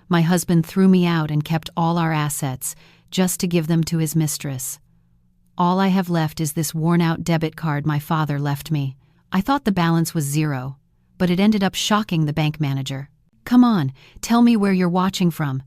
My husband threw me out and kept all our assets, just to give them to his mistress. All I have left is this worn-out debit card my father left me. I thought the balance was 0, but it ended up shocking the bank manager. Come on, tell me where you're watching from.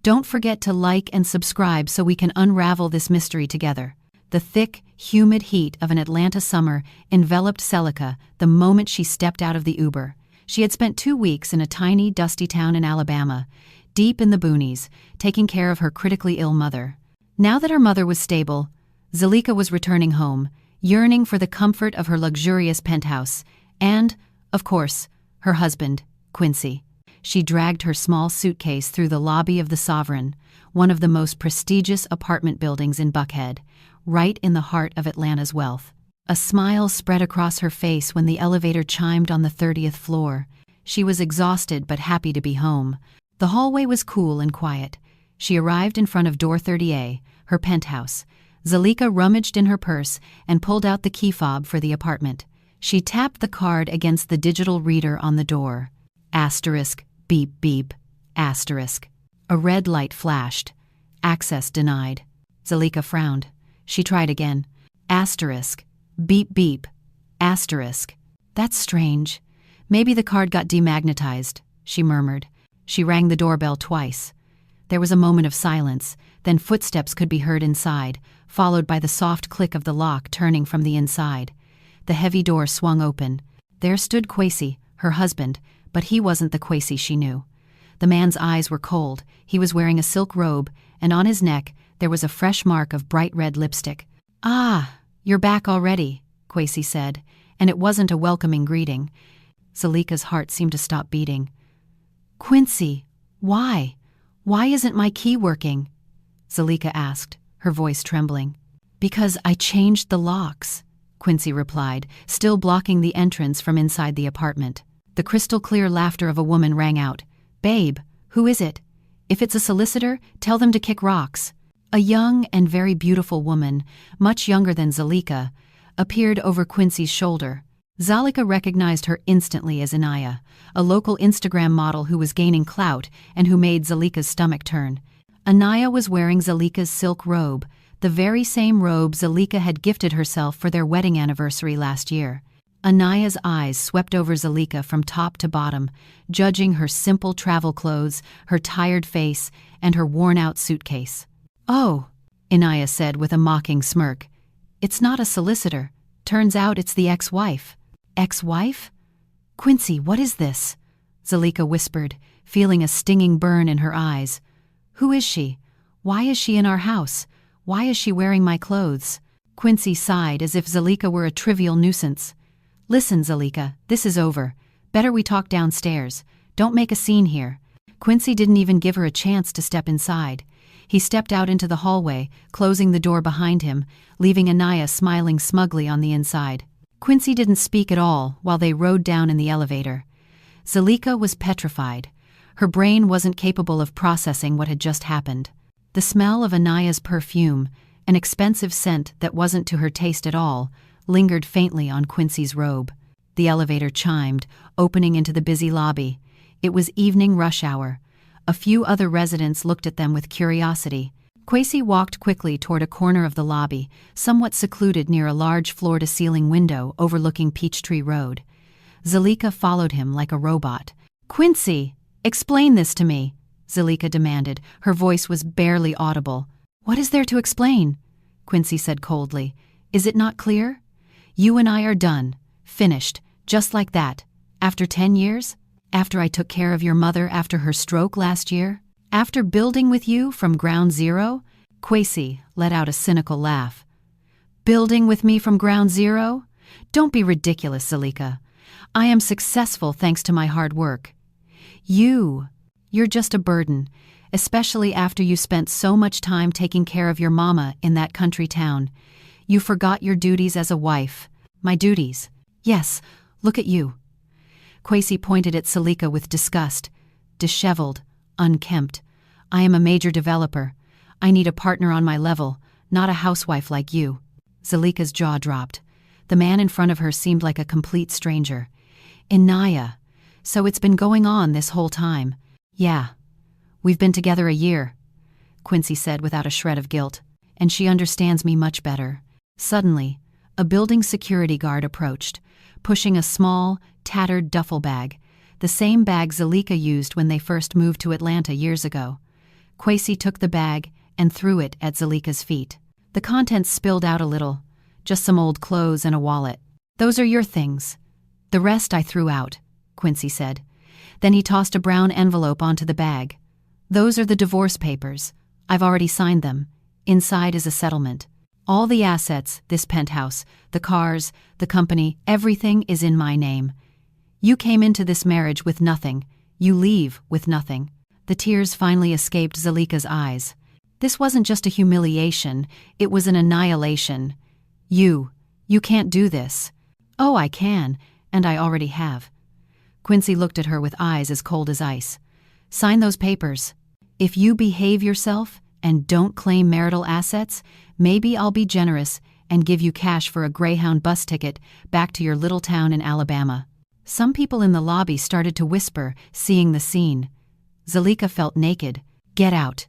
Don't forget to like and subscribe so we can unravel this mystery together. The thick, humid heat of an Atlanta summer enveloped Zalika the moment she stepped out of the Uber. She had spent 2 weeks in a tiny, dusty town in Alabama, deep in the boonies, taking care of her critically ill mother. Now that her mother was stable, Zalika was returning home, yearning for the comfort of her luxurious penthouse and, of course, her husband, Quincy. She dragged her small suitcase through the lobby of the Sovereign, one of the most prestigious apartment buildings in Buckhead, right in the heart of Atlanta's wealth. A smile spread across her face when the elevator chimed on the 30th floor. She was exhausted but happy to be home. The hallway was cool and quiet. She arrived in front of door 30A, her penthouse. Zalika rummaged in her purse and pulled out the key fob for the apartment. She tapped the card against the digital reader on the door. Asterisk, beep beep, asterisk. A red light flashed. Access denied. Zalika frowned. She tried again. Asterisk, beep beep, asterisk. That's strange. Maybe the card got demagnetized, she murmured. She rang the doorbell twice. There was a moment of silence, then footsteps could be heard inside, followed by the soft click of the lock turning from the inside. The heavy door swung open. There stood Quincy, her husband, but he wasn't the Quincy she knew. The man's eyes were cold. He was wearing a silk robe, and on his neck there was a fresh mark of bright red lipstick. "Ah, you're back already," Quincy said, and it wasn't a welcoming greeting. Zalika's heart seemed to stop beating. "Quincy, why? Why isn't my key working?" Zalika asked, her voice trembling. "Because I changed the locks," Quincy replied, still blocking the entrance from inside the apartment. The crystal-clear laughter of a woman rang out. "Babe, who is it? If it's a solicitor, tell them to kick rocks." A young and very beautiful woman, much younger than Zalika, appeared over Quincy's shoulder. Zalika recognized her instantly as Inaya, a local Instagram model who was gaining clout and who made Zalika's stomach turn. Inaya was wearing Zalika's silk robe, the very same robe Zalika had gifted herself for their wedding anniversary last year. Inaya's eyes swept over Zalika from top to bottom, judging her simple travel clothes, her tired face, and her worn-out suitcase. "Oh," Inaya said with a mocking smirk. "It's not a solicitor. Turns out it's the ex-wife." "Ex-wife? Quincy, what is this?" Zalika whispered, feeling a stinging burn in her eyes. "Who is she? Why is she in our house? Why is she wearing my clothes?" Quincy sighed as if Zalika were a trivial nuisance. "Listen, Zalika, this is over. Better we talk downstairs. Don't make a scene here." Quincy didn't even give her a chance to step inside. He stepped out into the hallway, closing the door behind him, leaving Inaya smiling smugly on the inside. Quincy didn't speak at all while they rode down in the elevator. Zalika was petrified. Her brain wasn't capable of processing what had just happened. The smell of Inaya's perfume, an expensive scent that wasn't to her taste at all, lingered faintly on Quincy's robe. The elevator chimed, opening into the busy lobby. It was evening rush hour. A few other residents looked at them with curiosity. Quincy walked quickly toward a corner of the lobby, somewhat secluded near a large floor-to-ceiling window overlooking Peachtree Road. Zalika followed him like a robot. "Quincy, explain this to me," Zalika demanded. Her voice was barely audible. "What is there to explain?" Quincy said coldly. "Is it not clear? You and I are done. Finished. Just like that. After 10 years? After I took care of your mother after her stroke last year? After building with you from ground zero?" Quincy let out a cynical laugh. "Building with me from ground zero? Don't be ridiculous, Zalika. I am successful thanks to my hard work. You're just a burden, especially after you spent so much time taking care of your mama in that country town. You forgot your duties as a wife." "My duties? Yes, look at you." Quincy pointed at Zalika with disgust. "Disheveled, unkempt. I am a major developer. I need a partner on my level, not a housewife like you." Zalika's jaw dropped. The man in front of her seemed like a complete stranger. "Inaya, so it's been going on this whole time." "Yeah. We've been together a year," Quincy said without a shred of guilt, "and she understands me much better." Suddenly, a building security guard approached, pushing a small, tattered duffel bag, the same bag Zalika used when they first moved to Atlanta years ago. Quincy took the bag and threw it at Zalika's feet. The contents spilled out a little, just some old clothes and a wallet. "Those are your things. The rest I threw out," Quincy said. Then he tossed a brown envelope onto the bag. "Those are the divorce papers. I've already signed them. Inside is a settlement. All the assets, this penthouse, the cars, the company, everything is in my name. You came into this marriage with nothing. You leave with nothing." The tears finally escaped Zalika's eyes. This wasn't just a humiliation, it was an annihilation. You can't do this." "Oh, I can, and I already have." Quincy looked at her with eyes as cold as ice. "Sign those papers. If you behave yourself and don't claim marital assets, maybe I'll be generous and give you cash for a Greyhound bus ticket back to your little town in Alabama." Some people in the lobby started to whisper, seeing the scene. Zalika felt naked. "Get out,"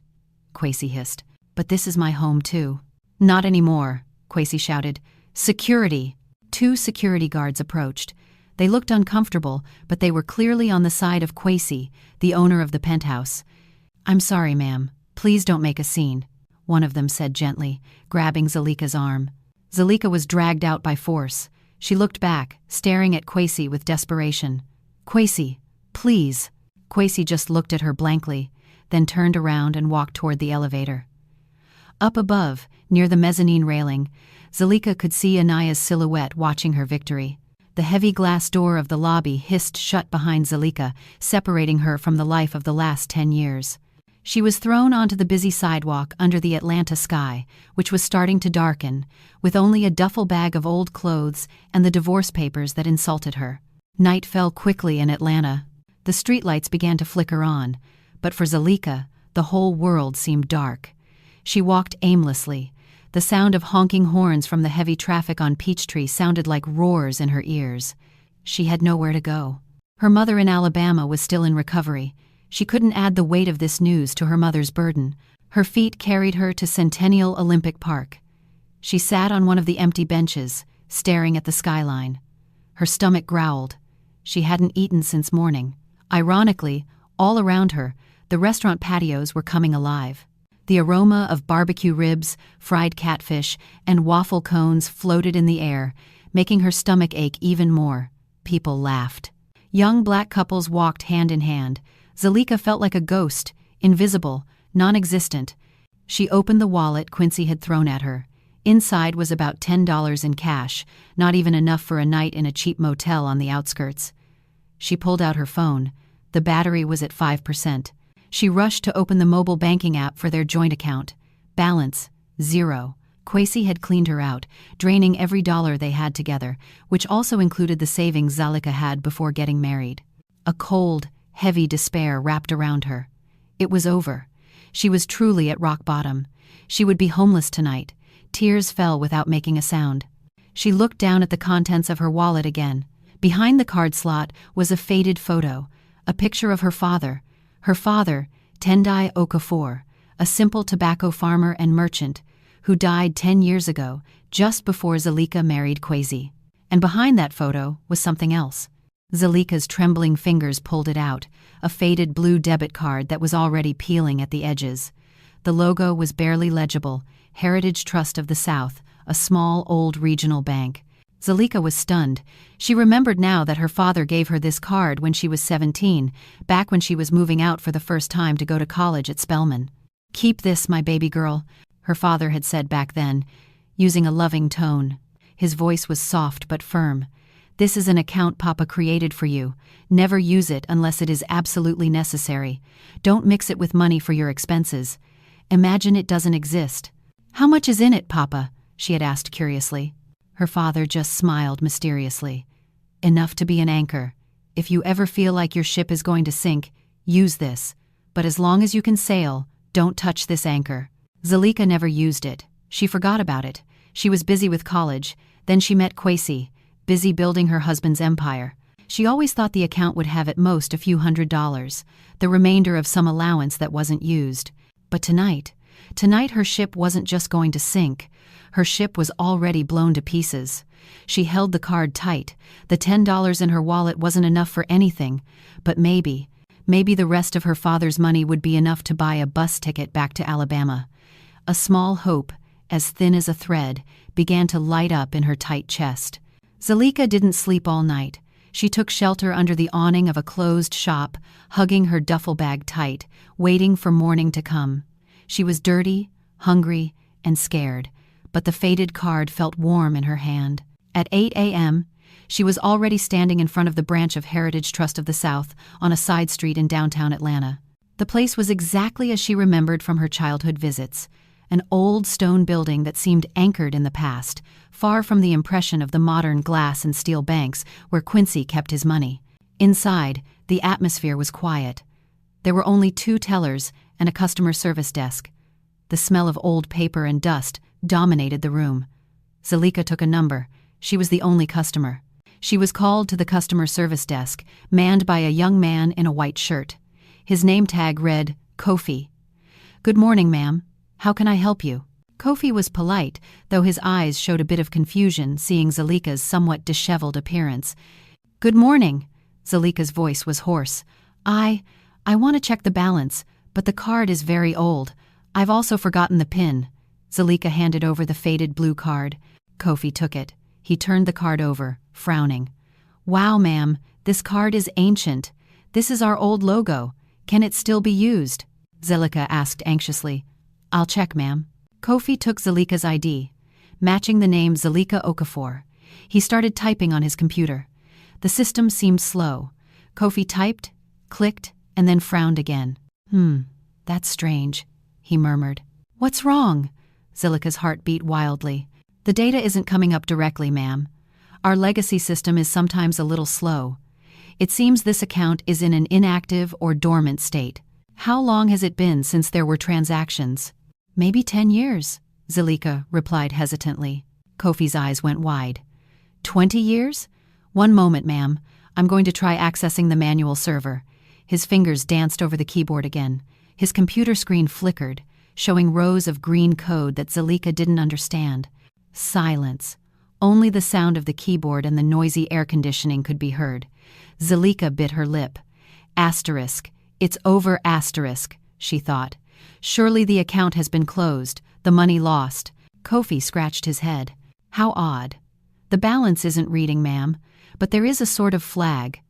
Quincy hissed. "But this is my home too." "Not anymore," Quincy shouted. "Security!" 2 security guards approached. They looked uncomfortable, but they were clearly on the side of Quincy, the owner of the penthouse. "I'm sorry, ma'am. Please don't make a scene," one of them said gently, grabbing Zalika's arm. Zalika was dragged out by force. She looked back, staring at Quincy with desperation. "Quincy, please." Quincy just looked at her blankly, then turned around and walked toward the elevator. Up above, near the mezzanine railing, Zalika could see Inaya's silhouette watching her victory. The heavy glass door of the lobby hissed shut behind Zalika, separating her from the life of the last 10 years. She was thrown onto the busy sidewalk under the Atlanta sky, which was starting to darken, with only a duffel bag of old clothes and the divorce papers that insulted her. Night fell quickly in Atlanta. The streetlights began to flicker on, but for Zalika, the whole world seemed dark. She walked aimlessly. The sound of honking horns from the heavy traffic on Peachtree sounded like roars in her ears. She had nowhere to go. Her mother in Alabama was still in recovery. She couldn't add the weight of this news to her mother's burden. Her feet carried her to Centennial Olympic Park. She sat on one of the empty benches, staring at the skyline. Her stomach growled. She hadn't eaten since morning. Ironically, all around her, the restaurant patios were coming alive. The aroma of barbecue ribs, fried catfish, and waffle cones floated in the air, making her stomach ache even more. People laughed. Young black couples walked hand in hand. Zalika felt like a ghost, invisible, non-existent. She opened the wallet Quincy had thrown at her. Inside was about $10 in cash, not even enough for a night in a cheap motel on the outskirts. She pulled out her phone. The battery was at 5%. She rushed to open the mobile banking app for their joint account. Balance, 0. Quincy had cleaned her out, draining every dollar they had together, which also included the savings Zalika had before getting married. A cold, heavy despair wrapped around her. It was over. She was truly at rock bottom. She would be homeless tonight. Tears fell without making a sound. She looked down at the contents of her wallet again. Behind the card slot was a faded photo, a picture of her father. Her father, Tendai Okofor, a simple tobacco farmer and merchant, who died 10 years ago, just before Zalika married Quincy. And behind that photo was something else. Zalika's trembling fingers pulled it out, a faded blue debit card that was already peeling at the edges. The logo was barely legible, Heritage Trust of the South, a small old regional bank. Zalika was stunned. She remembered now that her father gave her this card when she was 17, back when she was moving out for the first time to go to college at Spelman. "Keep this, my baby girl," her father had said back then, using a loving tone. His voice was soft but firm. "This is an account Papa created for you. Never use it unless it is absolutely necessary. Don't mix it with money for your expenses. Imagine it doesn't exist." "How much is in it, Papa?" she had asked curiously. Her father just smiled mysteriously. "Enough to be an anchor. If you ever feel like your ship is going to sink, use this. But as long as you can sail, don't touch this anchor." Zalika never used it. She forgot about it. She was busy with college. Then she met Quincy, busy building her husband's empire. She always thought the account would have at most a few $100s, the remainder of some allowance that wasn't used. But tonight her ship wasn't just going to sink. Her ship was already blown to pieces. She held the card tight. The $10 in her wallet wasn't enough for anything, but maybe the rest of her father's money would be enough to buy a bus ticket back to Alabama. A small hope, as thin as a thread, began to light up in her tight chest. Zalika didn't sleep all night. She took shelter under the awning of a closed shop, hugging her duffel bag tight, waiting for morning to come. She was dirty, hungry, and scared, but the faded card felt warm in her hand. At 8 a.m., she was already standing in front of the branch of Heritage Trust of the South on a side street in downtown Atlanta. The place was exactly as she remembered from her childhood visits, an old stone building that seemed anchored in the past, far from the impression of the modern glass and steel banks where Quincy kept his money. Inside, the atmosphere was quiet. There were only 2 tellers and a customer service desk. The smell of old paper and dust dominated the room. Zalika took a number. She was the only customer. She was called to the customer service desk, manned by a young man in a white shirt. His name tag read, Kofi. "Good morning, ma'am. How can I help you?" Kofi was polite, though his eyes showed a bit of confusion seeing Zalika's somewhat disheveled appearance. "Good morning." Zalika's voice was hoarse. I want to check the balance, but the card is very old. I've also forgotten the PIN." Zalika handed over the faded blue card. Kofi took it. He turned the card over, frowning. "Wow, ma'am, this card is ancient. This is our old logo. Can it still be used?" Zalika asked anxiously. "I'll check, ma'am." Kofi took Zalika's ID, matching the name Zalika Okofor. He started typing on his computer. The system seemed slow. Kofi typed, clicked, and then frowned again. That's strange," he murmured. "What's wrong?" Zalika's heart beat wildly. "The data isn't coming up directly, ma'am. Our legacy system is sometimes a little slow. It seems this account is in an inactive or dormant state. How long has it been since there were transactions?" "Maybe 10 years," Zalika replied hesitantly. Kofi's eyes went wide. 20 years? One moment, ma'am. I'm going to try accessing the manual server." His fingers danced over the keyboard again. His computer screen flickered, showing rows of green code that Zalika didn't understand. Silence. Only the sound of the keyboard and the noisy air conditioning could be heard. Zalika bit her lip. Asterisk. It's over asterisk, she thought. Surely the account has been closed, the money lost. Kofi scratched his head. How odd. The balance isn't reading, ma'am, but there is a sort of flag.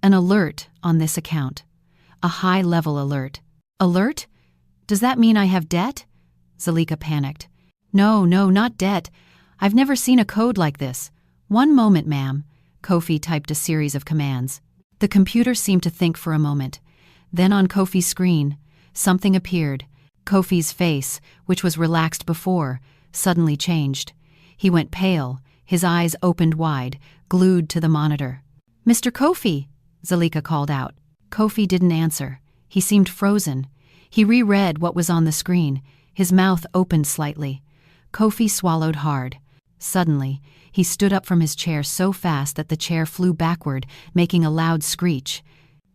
An alert on this account. A high-level alert. Alert? Does that mean I have debt? Zalika panicked. No, not debt. I've never seen a code like this. One moment, ma'am. Kofi typed a series of commands. The computer seemed to think for a moment. Then on Kofi's screen, something appeared. Kofi's face, which was relaxed before, suddenly changed. He went pale, his eyes opened wide, glued to the monitor. "Mr. Kofi!" Zalika called out. Kofi didn't answer. He seemed frozen. He reread what was on the screen. His mouth opened slightly. Kofi swallowed hard. Suddenly, he stood up from his chair so fast that the chair flew backward, making a loud screech.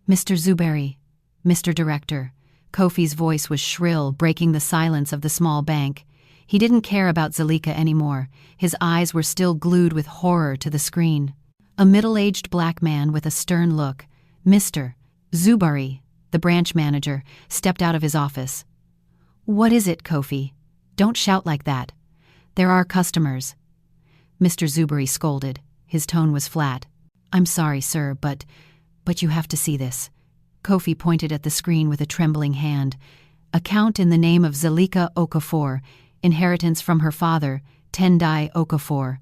"Mr. Zuberi, Mr. Director." Kofi's voice was shrill, breaking the silence of the small bank. He didn't care about Zalika anymore. His eyes were still glued with horror to the screen. A middle-aged black man with a stern look, Mr. Zuberi, the branch manager, stepped out of his office. "What is it, Kofi? Don't shout like that. There are customers." Mr. Zuberi scolded. His tone was flat. "I'm sorry, sir, but you have to see this." Kofi pointed at the screen with a trembling hand. Account in the name of Zalika Okofor, inheritance from her father, Tendai Okofor.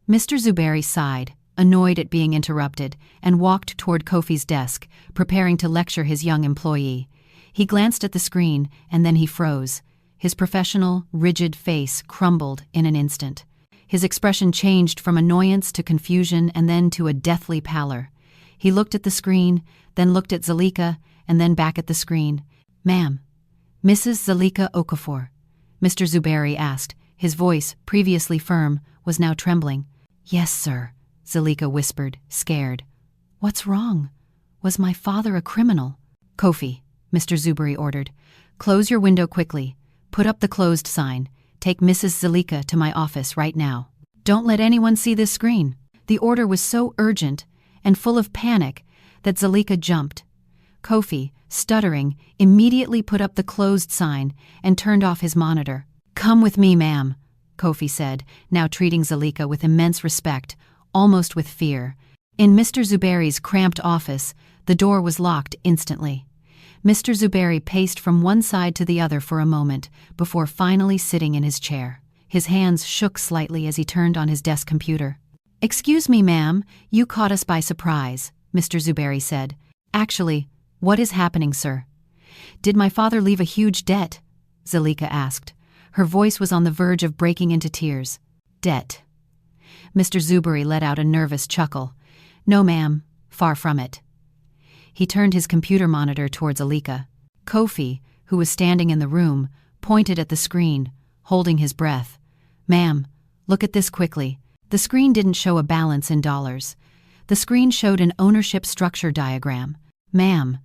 Mr. Zuberi sighed, annoyed at being interrupted, and walked toward Kofi's desk, preparing to lecture his young employee. He glanced at the screen, and then he froze. His professional, rigid face crumbled in an instant. His expression changed from annoyance to confusion and then to a deathly pallor. He looked at the screen, then looked at Zalika, and then back at the screen. "Ma'am, Mrs. Zalika Okofor?" Mr. Zuberi asked. His voice, previously firm, was now trembling. "Yes, sir," Zalika whispered, scared. What's wrong? Was my father a criminal? Kofi, Mr. Zuberi ordered. Close your window quickly. Put up the closed sign. Take Mrs. Zalika to my office right now. Don't let anyone see this screen. The order was so urgent and full of panic that Zalika jumped. Kofi, stuttering, immediately put up the closed sign and turned off his monitor. Come with me, ma'am, Kofi said, now treating Zalika with immense respect, almost with fear. In Mr. Zuberi's cramped office, the door was locked instantly. Mr. Zuberi paced from one side to the other for a moment before finally sitting in his chair. His hands shook slightly as he turned on his desk computer. Excuse me, ma'am, you caught us by surprise, Mr. Zuberi said. Actually, what is happening, sir? Did my father leave a huge debt? Zalika asked. Her voice was on the verge of breaking into tears. Debt. Mr. Zuberi let out a nervous chuckle. No, ma'am, far from it. He turned his computer monitor towards Zalika. Kofi, who was standing in the room, pointed at the screen, holding his breath. Ma'am, look at this quickly. The screen didn't show a balance in dollars. The screen showed an ownership structure diagram. Ma'am,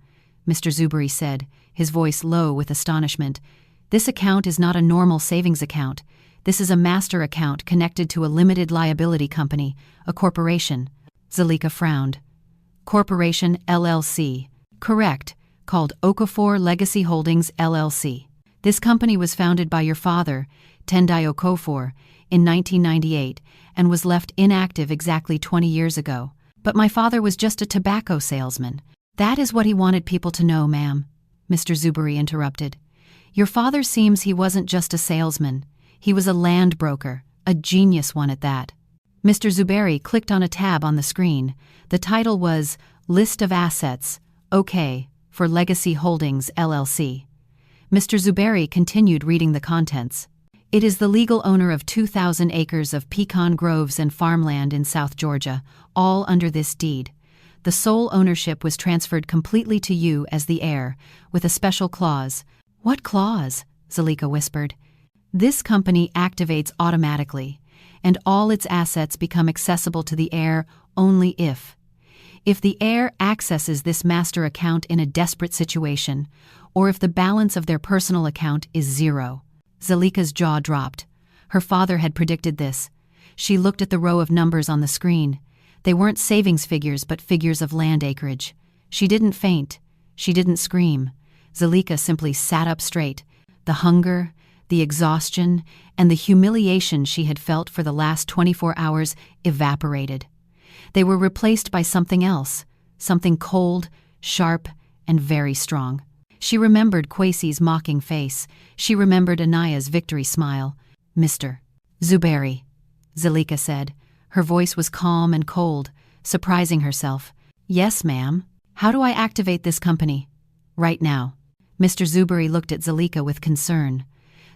Mr. Zuberi said, his voice low with astonishment, this account is not a normal savings account. This is a master account connected to a limited liability company, a corporation. Zalika frowned. Corporation LLC. Correct, called Okofor Legacy Holdings LLC. This company was founded by your father, Tendai Okofor, in 1998 and was left inactive exactly 20 years ago. But my father was just a tobacco salesman. That is what he wanted people to know, ma'am, Mr. Zuberi interrupted. Your father seems he wasn't just a salesman. He was a land broker, a genius one at that. Mr. Zuberi clicked on a tab on the screen. The title was List of Assets, OK, for Legacy Holdings, LLC. Mr. Zuberi continued reading the contents. It is the legal owner of 2,000 acres of pecan groves and farmland in South Georgia, all under this deed. The sole ownership was transferred completely to you as the heir, with a special clause. What clause? Zalika whispered. This company activates automatically, and all its assets become accessible to the heir only if the heir accesses this master account in a desperate situation, or if the balance of their personal account is zero. Zalika's jaw dropped. Her father had predicted this. She looked at the row of numbers on the screen. They weren't savings figures but figures of land acreage. She didn't faint. She didn't scream. Zalika simply sat up straight. The hunger, the exhaustion, and the humiliation she had felt for the last 24 hours evaporated. They were replaced by something else, something cold, sharp, and very strong. She remembered Quincy's mocking face. She remembered Inaya's victory smile. Mr. Zuberi, Zalika said. Her voice was calm and cold, surprising herself. Yes, ma'am. How do I activate this company? Right now. Mr. Zuberi looked at Zalika with concern.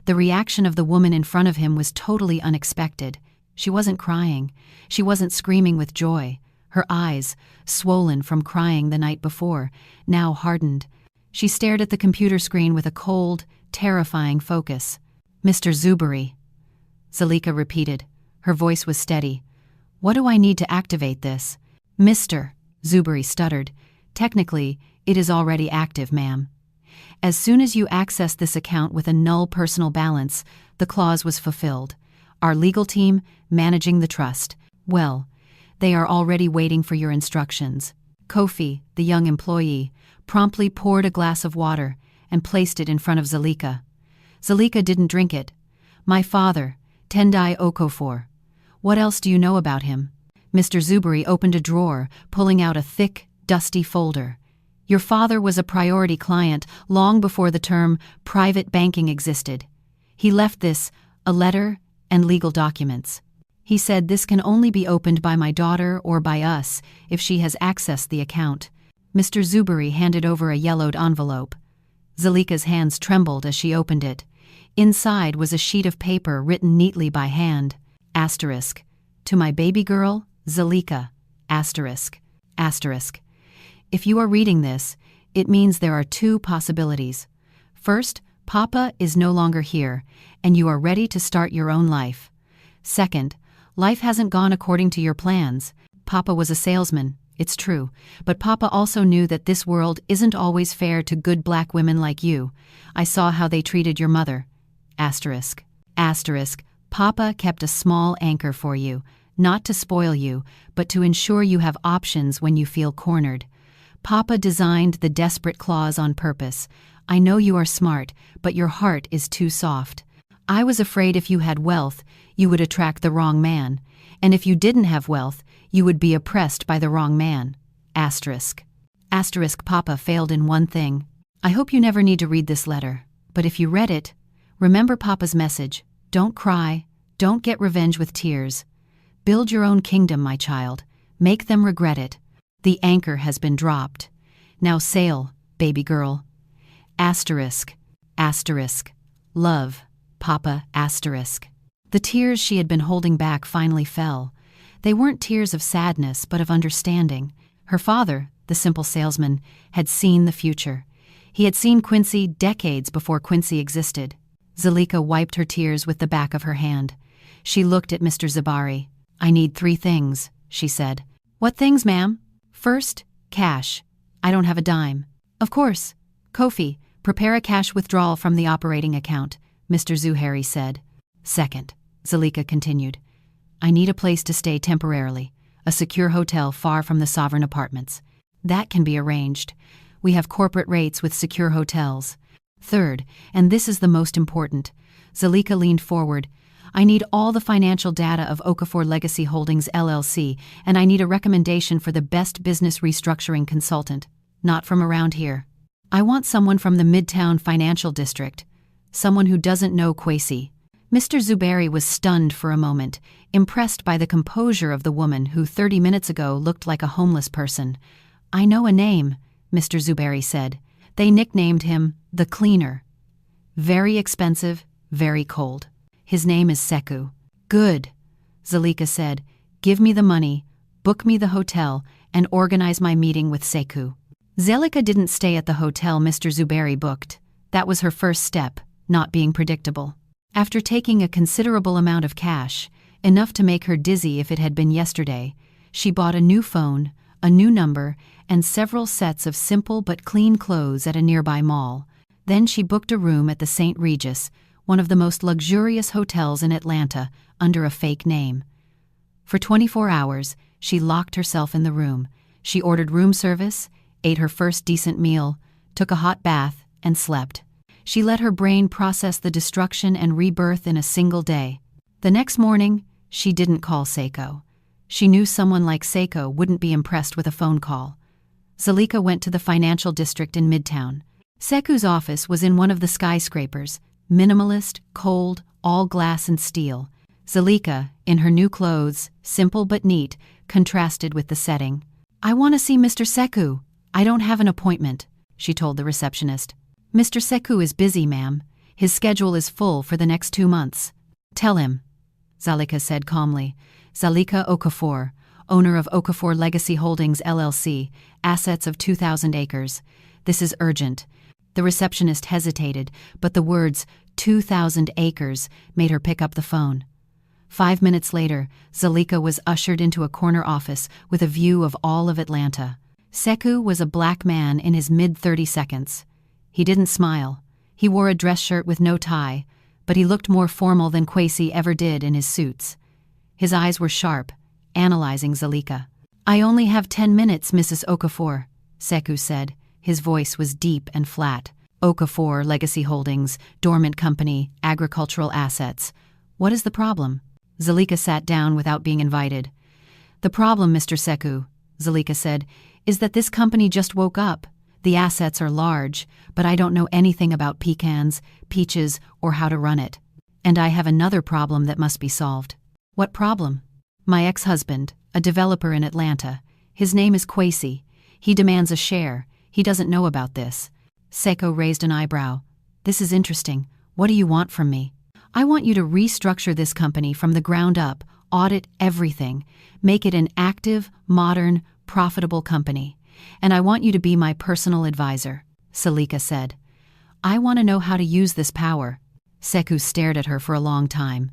The reaction of the woman in front of him was totally unexpected. She wasn't crying. She wasn't screaming with joy. Her eyes, swollen from crying the night before, now hardened. She stared at the computer screen with a cold, terrifying focus. Mr. Zuberi, Zalika repeated. Her voice was steady. What do I need to activate this? Mr. Zuberi stuttered. Technically, it is already active, ma'am. As soon as you access this account with a null personal balance, the clause was fulfilled. Our legal team, managing the trust. Well, they are already waiting for your instructions. Kofi, the young employee, promptly poured a glass of water and placed it in front of Zalika. Zalika didn't drink it. My father, Tendai Okofor. What else do you know about him? Mr. Zuberi opened a drawer, pulling out a thick, dusty folder. Your father was a priority client long before the term private banking existed. He left this, a letter, and legal documents. He said this can only be opened by my daughter or by us if she has accessed the account. Mr. Zuberi handed over a yellowed envelope. Zalika's hands trembled as she opened it. Inside was a sheet of paper written neatly by hand. Asterisk. To my baby girl, Zalika. Asterisk. Asterisk. If you are reading this, it means there are two possibilities. First, Papa is no longer here, and you are ready to start your own life. Second, life hasn't gone according to your plans. Papa was a salesman, It's true, but Papa also knew that this world isn't always fair to good black women like you. I saw how they treated your mother. Asterisk. Asterisk. Papa kept a small anchor for you, not to spoil you, but to ensure you have options when you feel cornered. Papa designed the desperate clause on purpose. I know you are smart, but your heart is too soft. I was afraid if you had wealth, you would attract the wrong man, and if you didn't have wealth, you would be oppressed by the wrong man. Asterisk. Asterisk. Papa failed in one thing. I hope you never need to read this letter, but if you read it, remember Papa's message. Don't cry, don't get revenge with tears. Build your own kingdom, my child. Make them regret it. The anchor has been dropped. Now sail, baby girl. Asterisk. Asterisk. Love, Papa. Asterisk. The tears she had been holding back finally fell. They weren't tears of sadness, but of understanding. Her father, the simple salesman, had seen the future. He had seen Quincy decades before Quincy existed. Zalika wiped her tears with the back of her hand. She looked at Mr. Zabari. I need 3 things, she said. What things, ma'am? First, cash. I don't have a dime. Of course. Kofi, prepare a cash withdrawal from the operating account, Mr. Zuhairi said. Second, Zalika continued. I need a place to stay temporarily, a secure hotel far from the sovereign apartments. That can be arranged. We have corporate rates with secure hotels. Third, and this is the most important, Zalika leaned forward. I need all the financial data of Okofor Legacy Holdings LLC, and I need a recommendation for the best business restructuring consultant, not from around here. I want someone from the Midtown Financial District, someone who doesn't know Quincy. Mr. Zubairi was stunned for a moment, impressed by the composure of the woman who 30 minutes ago looked like a homeless person. I know a name, Mr. Zubairi said. They nicknamed him the Cleaner. Very expensive, very cold. His name is Seku. Good, Zalika said. Give me the money, book me the hotel, and organize my meeting with Seku. Zalika didn't stay at the hotel Mr. Zubairi booked. That was her first step, not being predictable. After taking a considerable amount of cash, enough to make her dizzy if it had been yesterday, she bought a new phone, a new number, and several sets of simple but clean clothes at a nearby mall. Then she booked a room at the St. Regis, one of the most luxurious hotels in Atlanta, under a fake name. For 24 hours, she locked herself in the room. She ordered room service, ate her first decent meal, took a hot bath, and slept. She let her brain process the destruction and rebirth in a single day. The next morning, she didn't call Seku. She knew someone like Seku wouldn't be impressed with a phone call. Zalika went to the financial district in Midtown. Seku's office was in one of the skyscrapers, minimalist, cold, all glass and steel. Zalika, in her new clothes, simple but neat, contrasted with the setting. I want to see Mr. Seku. I don't have an appointment, she told the receptionist. Mr. Seku is busy, ma'am. His schedule is full for the next 2 months. Tell him, Zalika said calmly. Zalika Okofor, owner of Okofor Legacy Holdings LLC, assets of 2,000 acres. This is urgent. The receptionist hesitated, but the words 2,000 acres made her pick up the phone. 5 minutes later, Zalika was ushered into a corner office with a view of all of Atlanta. Seku was a black man in his mid-30s. He didn't smile. He wore a dress shirt with no tie, but he looked more formal than Quincy ever did in his suits. His eyes were sharp, analyzing Zalika. I only have 10 minutes, Mrs. Okofor, Seku said. His voice was deep and flat. Okofor Legacy Holdings, dormant company, agricultural assets. What is the problem? Zalika sat down without being invited. The problem, Mr. Seku, Zalika said, is that this company just woke up. The assets are large, but I don't know anything about pecans, peaches, or how to run it. And I have another problem that must be solved. What problem? My ex-husband, a developer in Atlanta. His name is Quincy. He demands a share. He doesn't know about this. Seku raised an eyebrow. This is interesting. What do you want from me? I want you to restructure this company from the ground up, audit everything, make it an active, modern, profitable company. And I want you to be my personal advisor, Zalika said. I want to know how to use this power. Seku stared at her for a long time.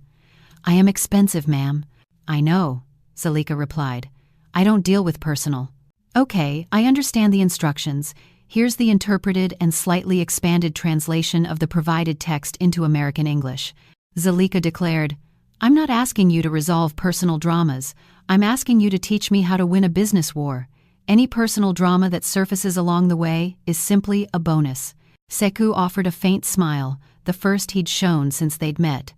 I am expensive, ma'am. I know, Zalika replied. I don't deal with personal. Okay, I understand the instructions. Here's the interpreted and slightly expanded translation of the provided text into American English. Zalika declared, I'm not asking you to resolve personal dramas. I'm asking you to teach me how to win a business war. Any personal drama that surfaces along the way is simply a bonus. Seku offered a faint smile, the first he'd shown since they'd met.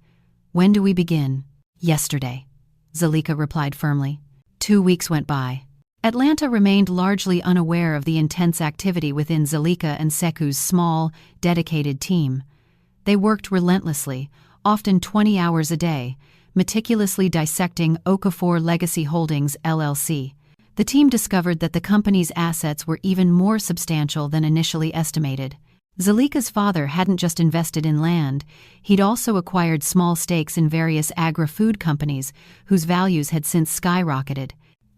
When do we begin? Yesterday, Zalika replied firmly. 2 weeks went by. Atlanta remained largely unaware of the intense activity within Zalika and Seku's small, dedicated team. They worked relentlessly, often 20 hours a day, meticulously dissecting Okofor Legacy Holdings, LLC. The team discovered that the company's assets were even more substantial than initially estimated. Zalika's father hadn't just invested in land, he'd also acquired small stakes in various agri-food companies whose values had since skyrocketed.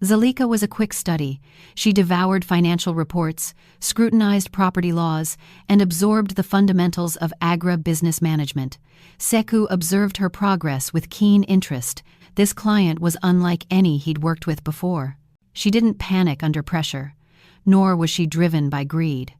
Zalika was a quick study. She devoured financial reports, scrutinized property laws, and absorbed the fundamentals of agri-business management. Seku observed her progress with keen interest. This client was unlike any he'd worked with before. She didn't panic under pressure, nor was she driven by greed.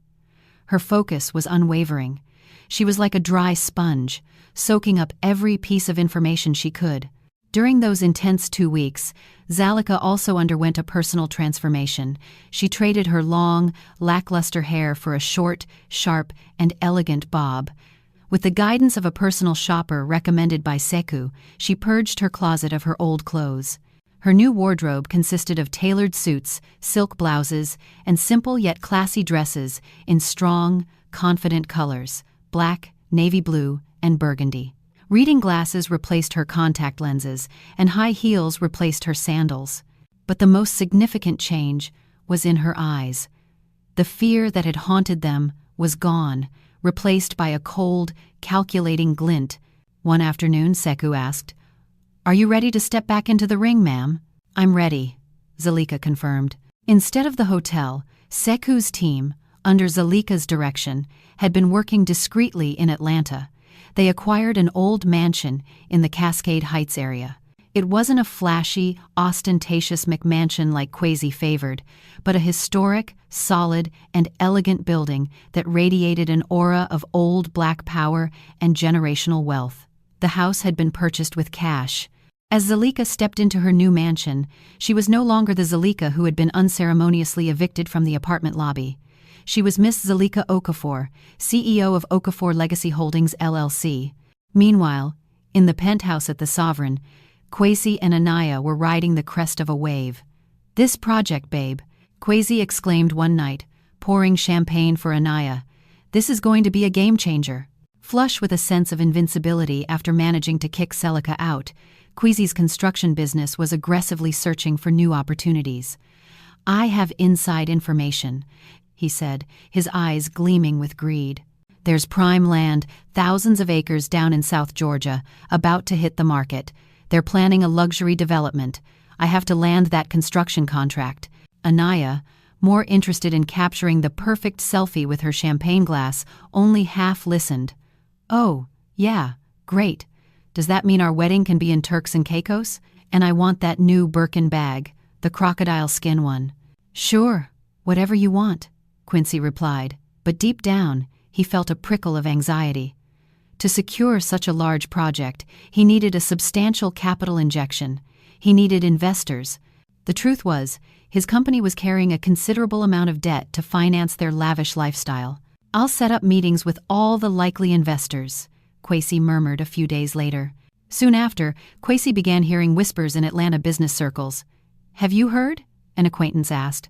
Her focus was unwavering. She was like a dry sponge, soaking up every piece of information she could. During those intense 2 weeks, Zalika also underwent a personal transformation. She traded her long, lackluster hair for a short, sharp, and elegant bob. With the guidance of a personal shopper recommended by Seku, she purged her closet of her old clothes. Her new wardrobe consisted of tailored suits, silk blouses, and simple yet classy dresses in strong, confident colors: black, navy blue, and burgundy. Reading glasses replaced her contact lenses, and high heels replaced her sandals. But the most significant change was in her eyes. The fear that had haunted them was gone, replaced by a cold, calculating glint. One afternoon, Seku asked, "Are you ready to step back into the ring, ma'am?" "I'm ready," Zalika confirmed. Instead of the hotel, Seku's team, under Zalika's direction, had been working discreetly in Atlanta. They acquired an old mansion in the Cascade Heights area. It wasn't a flashy, ostentatious McMansion like Quincy favored, but a historic, solid, and elegant building that radiated an aura of old black power and generational wealth. The house had been purchased with cash. As Zalika stepped into her new mansion, she was no longer the Zalika who had been unceremoniously evicted from the apartment lobby. She was Miss Zalika Okofor, CEO of Okofor Legacy Holdings, LLC. Meanwhile, in the penthouse at the Sovereign, Quincy and Inaya were riding the crest of a wave. "This project, babe," Quincy exclaimed one night, pouring champagne for Inaya. "This is going to be a game-changer." Flush with a sense of invincibility after managing to kick Zalika out, Quincy's construction business was aggressively searching for new opportunities. "I have inside information," he said, his eyes gleaming with greed. "There's prime land, thousands of acres down in South Georgia, about to hit the market. They're planning a luxury development. I have to land that construction contract." Inaya, more interested in capturing the perfect selfie with her champagne glass, only half listened. "Oh, yeah, great. Does that mean our wedding can be in Turks and Caicos? And I want that new Birkin bag, the crocodile skin one." "Sure, whatever you want," Quincy replied, but deep down, he felt a prickle of anxiety. To secure such a large project, he needed a substantial capital injection. He needed investors. The truth was, his company was carrying a considerable amount of debt to finance their lavish lifestyle. "I'll set up meetings with all the likely investors," Quincy murmured a few days later. Soon after, Quincy began hearing whispers in Atlanta business circles. "Have you heard?" an acquaintance asked.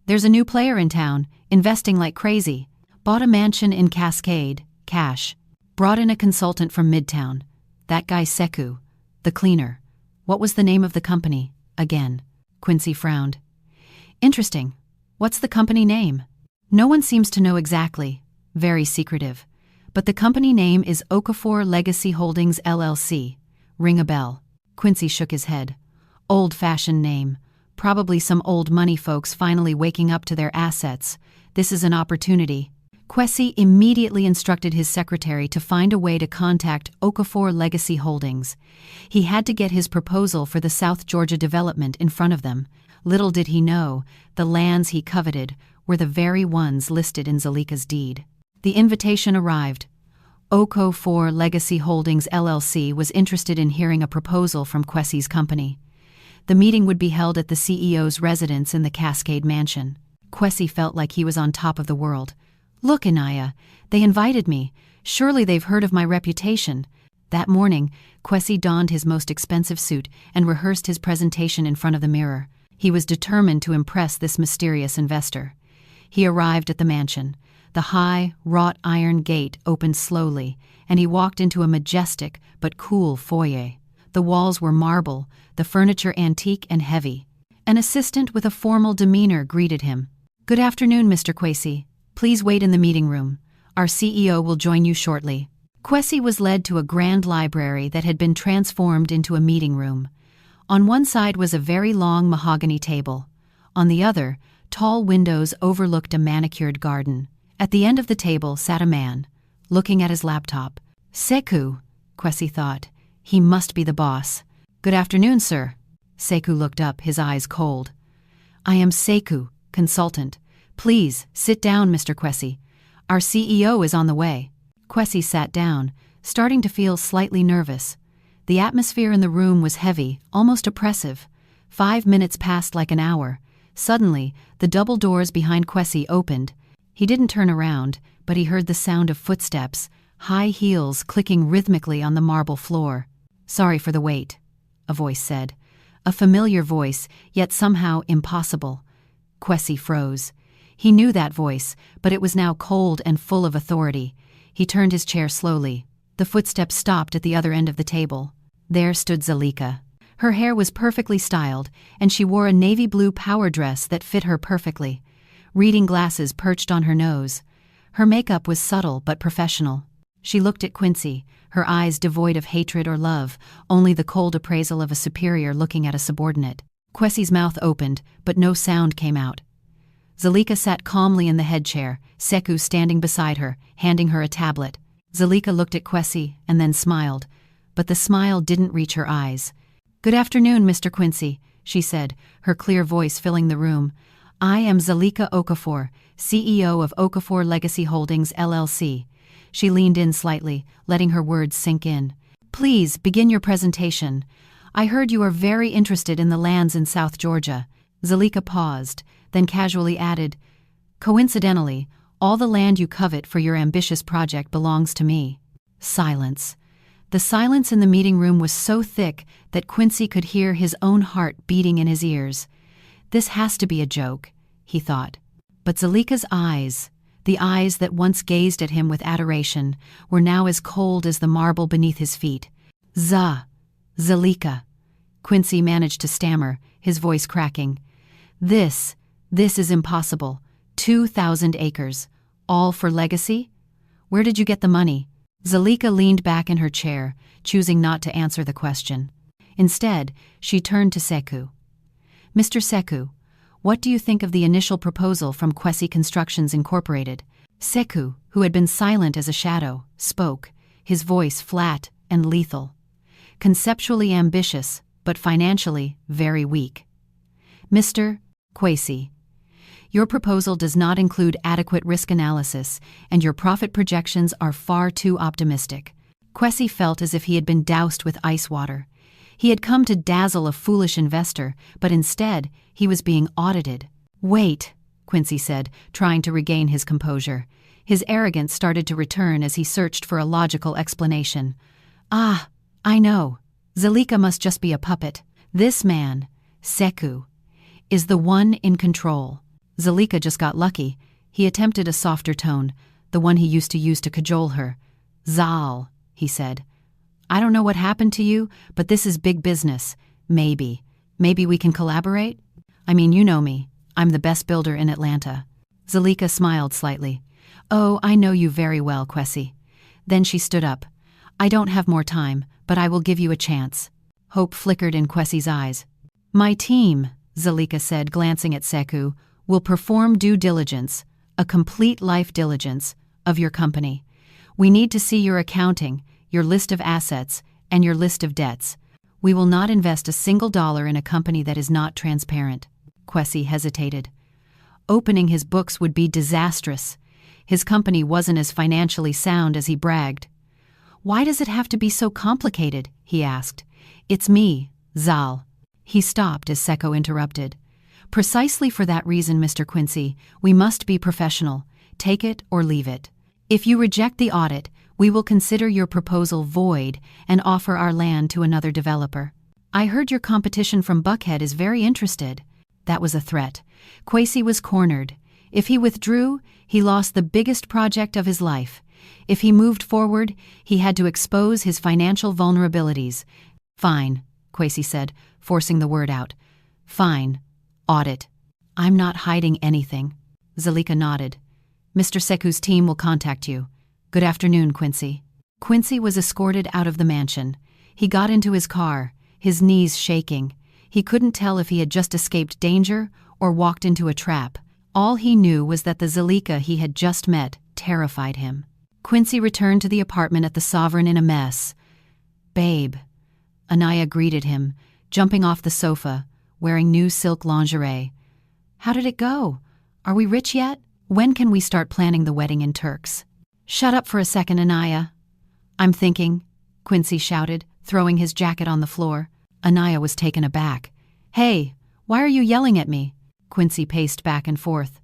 "There's a new player in town, investing like crazy. Bought a mansion in Cascade, cash. Brought in a consultant from Midtown. That guy Seku, the cleaner." "What was the name of the company?" Again, Quincy frowned. "Interesting. What's the company name?" "No one seems to know exactly. Very secretive. But the company name is Okofor Legacy Holdings, LLC. Ring a bell?" Quincy shook his head. "Old-fashioned name. Probably some old money folks finally waking up to their assets. This is an opportunity." Quincy immediately instructed his secretary to find a way to contact Okofor Legacy Holdings. He had to get his proposal for the South Georgia development in front of them. Little did he know, the lands he coveted were the very ones listed in Zalika's deed. The invitation arrived. Okofor Legacy Holdings LLC was interested in hearing a proposal from Quincy's company. The meeting would be held at the CEO's residence in the Cascade Mansion. Quincy felt like he was on top of the world. "Look, Inaya, they invited me. Surely they've heard of my reputation." That morning, Quincy donned his most expensive suit and rehearsed his presentation in front of the mirror. He was determined to impress this mysterious investor. He arrived at the mansion. The high, wrought iron gate opened slowly, and he walked into a majestic but cool foyer. The walls were marble, the furniture antique and heavy. An assistant with a formal demeanor greeted him. "Good afternoon, Mr. Quincy. Please wait in the meeting room. Our CEO will join you shortly." Quincy was led to a grand library that had been transformed into a meeting room. On one side was a very long mahogany table. On the other, tall windows overlooked a manicured garden. At the end of the table sat a man, looking at his laptop. "Seku," Quincy thought. "He must be the boss." "Good afternoon, sir." Seku looked up, his eyes cold. "I am Seku, consultant. Please, sit down, Mr. Quincy. Our CEO is on the way." Quincy sat down, starting to feel slightly nervous. The atmosphere in the room was heavy, almost oppressive. 5 minutes passed like an hour. Suddenly, the double doors behind Quincy opened. He didn't turn around, but he heard the sound of footsteps, high heels clicking rhythmically on the marble floor. "Sorry for the wait," a voice said. A familiar voice, yet somehow impossible. Quincy froze. He knew that voice, but it was now cold and full of authority. He turned his chair slowly. The footsteps stopped at the other end of the table. There stood Zalika. Her hair was perfectly styled, and she wore a navy blue power dress that fit her perfectly. Reading glasses perched on her nose. Her makeup was subtle but professional. She looked at Quincy, her eyes devoid of hatred or love, only the cold appraisal of a superior looking at a subordinate. Quincy's mouth opened, but no sound came out. Zalika sat calmly in the head chair, Seku standing beside her, handing her a tablet. Zalika looked at Quincy and then smiled, but the smile didn't reach her eyes. "Good afternoon, Mr. Quincy," she said, her clear voice filling the room. "I am Zalika Okofor, CEO of Okofor Legacy Holdings LLC. She leaned in slightly, letting her words sink in. "Please begin your presentation. I heard you are very interested in the lands in South Georgia." Zalika paused, then casually added, "Coincidentally, all the land you covet for your ambitious project belongs to me." Silence. The silence in the meeting room was so thick that Quincy could hear his own heart beating in his ears. This has to be a joke, he thought. But Zalika's eyes, the eyes that once gazed at him with adoration, were now as cold as the marble beneath his feet. Zalika. Quincy managed to stammer, his voice cracking. This is impossible. 2,000 acres. All for legacy? Where did you get the money?" Zalika leaned back in her chair, choosing not to answer the question. Instead, she turned to Seku. "Mr. Seku, what do you think of the initial proposal from Quincy Constructions Incorporated?" Seku, who had been silent as a shadow, spoke, his voice flat and lethal. "Conceptually ambitious, but financially very weak. Mr. Quincy, your proposal does not include adequate risk analysis, and your profit projections are far too optimistic." Quincy felt as if he had been doused with ice water. He had come to dazzle a foolish investor, but instead, he was being audited. "Wait," Quincy said, trying to regain his composure. His arrogance started to return as he searched for a logical explanation. "Ah, I know. Zalika must just be a puppet. This man, Seku, is the one in control. Zalika just got lucky." He attempted a softer tone, the one he used to use to cajole her. "Zal," he said. "I don't know what happened to you, but this is big business. Maybe we can collaborate? I mean, you know me. I'm the best builder in Atlanta." Zalika smiled slightly. "Oh, I know you very well, Quincy." Then she stood up. "I don't have more time, but I will give you a chance." Hope flickered in Quincy's eyes. "My team," Zalika said, glancing at Seku, "will perform due diligence, a complete life diligence, of your company. We need to see your accounting, your list of assets, and your list of debts. We will not invest a single dollar in a company that is not transparent." Quincy hesitated. Opening his books would be disastrous. His company wasn't as financially sound as he bragged. "Why does it have to be so complicated?" he asked. "It's me, Zal." He stopped as Seku interrupted. "Precisely for that reason, Mr. Quincy, we must be professional. Take it or leave it. If you reject the audit, we will consider your proposal void and offer our land to another developer. I heard your competition from Buckhead is very interested." That was a threat. Quincy was cornered. If he withdrew, he lost the biggest project of his life. If he moved forward, he had to expose his financial vulnerabilities. "Fine," Quincy said, forcing the word out. "Fine. Audit. I'm not hiding anything." Zalika nodded. "Mr. Seku's team will contact you. Good afternoon, Quincy." Quincy was escorted out of the mansion. He got into his car, his knees shaking. He couldn't tell if he had just escaped danger or walked into a trap. All he knew was that the Zalika he had just met terrified him. Quincy returned to the apartment at the Sovereign in a mess. "Babe." Inaya greeted him, jumping off the sofa, wearing new silk lingerie. "How did it go? Are we rich yet? When can we start planning the wedding in Turks?" "Shut up for a second, Inaya." "I'm thinking," Quincy shouted, throwing his jacket on the floor. Inaya was taken aback. "Hey, why are you yelling at me?" Quincy paced back and forth.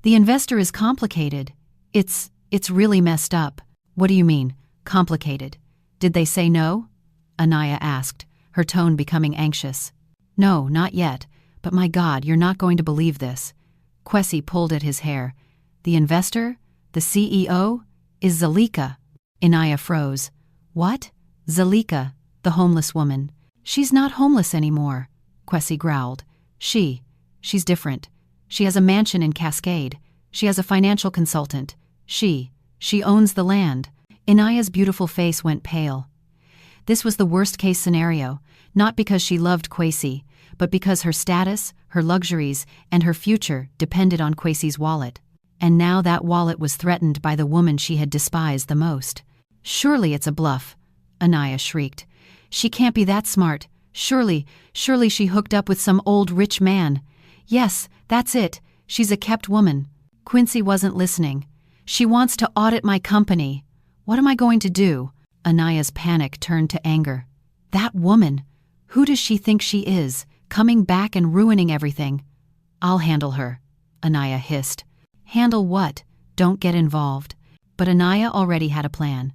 "The investor is complicated. It's really messed up." "What do you mean, complicated? Did they say no?" Inaya asked, her tone becoming anxious. "No, not yet, but my God, you're not going to believe this." Quincy pulled at his hair. "The investor? The CEO? Is Zalika." Inaya froze. "What?" "Zalika, the homeless woman." "She's not homeless anymore," Quincy growled. She's different. She has a mansion in Cascade. She has a financial consultant. She owns the land." Inaya's beautiful face went pale. This was the worst-case scenario, not because she loved Quincy, but because her status, her luxuries, and her future depended on Quincy's wallet. And now that wallet was threatened by the woman she had despised the most. "Surely it's a bluff," Inaya shrieked. "She can't be that smart. Surely she hooked up with some old rich man. Yes, that's it. She's a kept woman." Quincy wasn't listening. "She wants to audit my company. What am I going to do?" Inaya's panic turned to anger. "That woman! Who does she think she is, coming back and ruining everything?" "I'll handle her," Inaya hissed. "Handle what? Don't get involved." But Inaya already had a plan.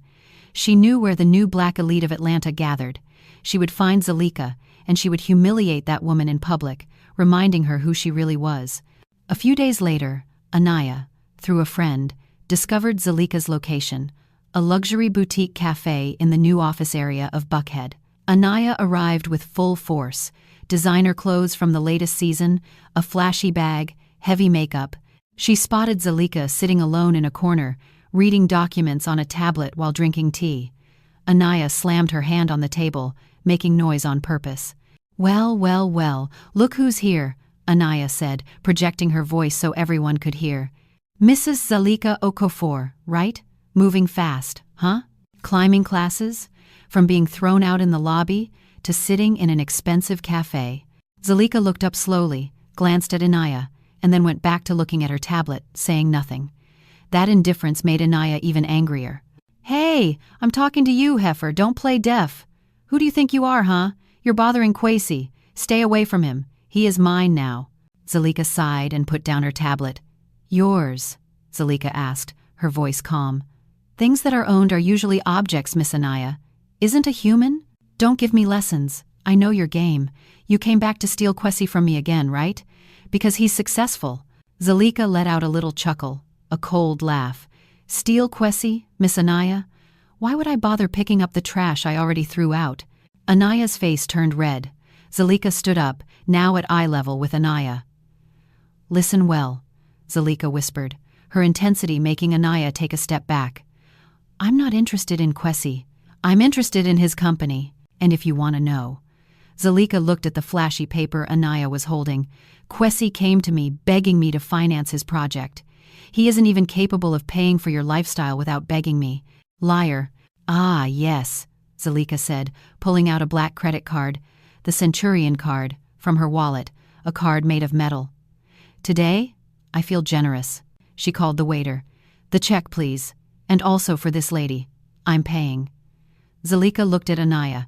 She knew where the new black elite of Atlanta gathered. She would find Zalika, and she would humiliate that woman in public, reminding her who she really was. A few days later, Inaya, through a friend, discovered Zalika's location, a luxury boutique cafe in the new office area of Buckhead. Inaya arrived with full force, designer clothes from the latest season, a flashy bag, heavy makeup. She spotted Zalika sitting alone in a corner, reading documents on a tablet while drinking tea. Inaya slammed her hand on the table, making noise on purpose. Well, look who's here," Inaya said, projecting her voice so everyone could hear. "Mrs. Zalika Okofor, right? Moving fast, huh? Climbing classes? From being thrown out in the lobby to sitting in an expensive cafe." Zalika looked up slowly, glanced at Inaya, and then went back to looking at her tablet, saying nothing. That indifference made Inaya even angrier. "Hey, I'm talking to you, heifer, don't play deaf. Who do you think you are, huh? You're bothering Quincy. Stay away from him. He is mine now." Zalika sighed and put down her tablet. "Yours?" Zalika asked, her voice calm. "Things that are owned are usually objects, Miss Inaya. Isn't a human? Don't give me lessons. I know your game. You came back to steal Quincy from me again, right? Because he's successful." Zalika let out a little chuckle, a cold laugh. "Steal Quincy, Miss Inaya? Why would I bother picking up the trash I already threw out?" Inaya's face turned red. Zalika stood up, now at eye level with Inaya. "Listen well," Zalika whispered, her intensity making Inaya take a step back. "I'm not interested in Quincy. I'm interested in his company, and if you want to know." Zalika looked at the flashy paper Inaya was holding. "Quincy came to me begging me to finance his project. He isn't even capable of paying for your lifestyle without begging me. Liar." "Ah, yes," Zalika said, pulling out a black credit card, the Centurion card, from her wallet, a card made of metal. "Today, I feel generous," she called the waiter. "The check, please. And also for this lady. I'm paying." Zalika looked at Inaya.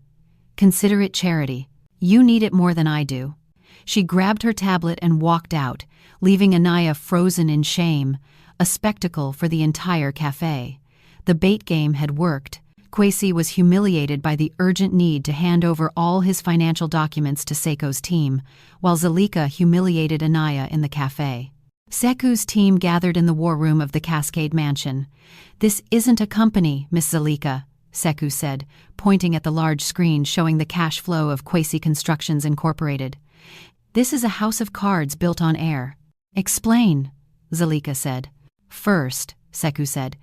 "Consider it charity. You need it more than I do." She grabbed her tablet and walked out, leaving Inaya frozen in shame, a spectacle for the entire cafe. The bait game had worked. Quincy was humiliated by the urgent need to hand over all his financial documents to Seku's team, while Zalika humiliated Inaya in the cafe. Seku's team gathered in the war room of the Cascade Mansion. "This isn't a company, Miss Zalika," Seku said, pointing at the large screen showing the cash flow of Quincy Constructions Incorporated. "This is a house of cards built on air." "Explain," Zalika said. "First," Seku said,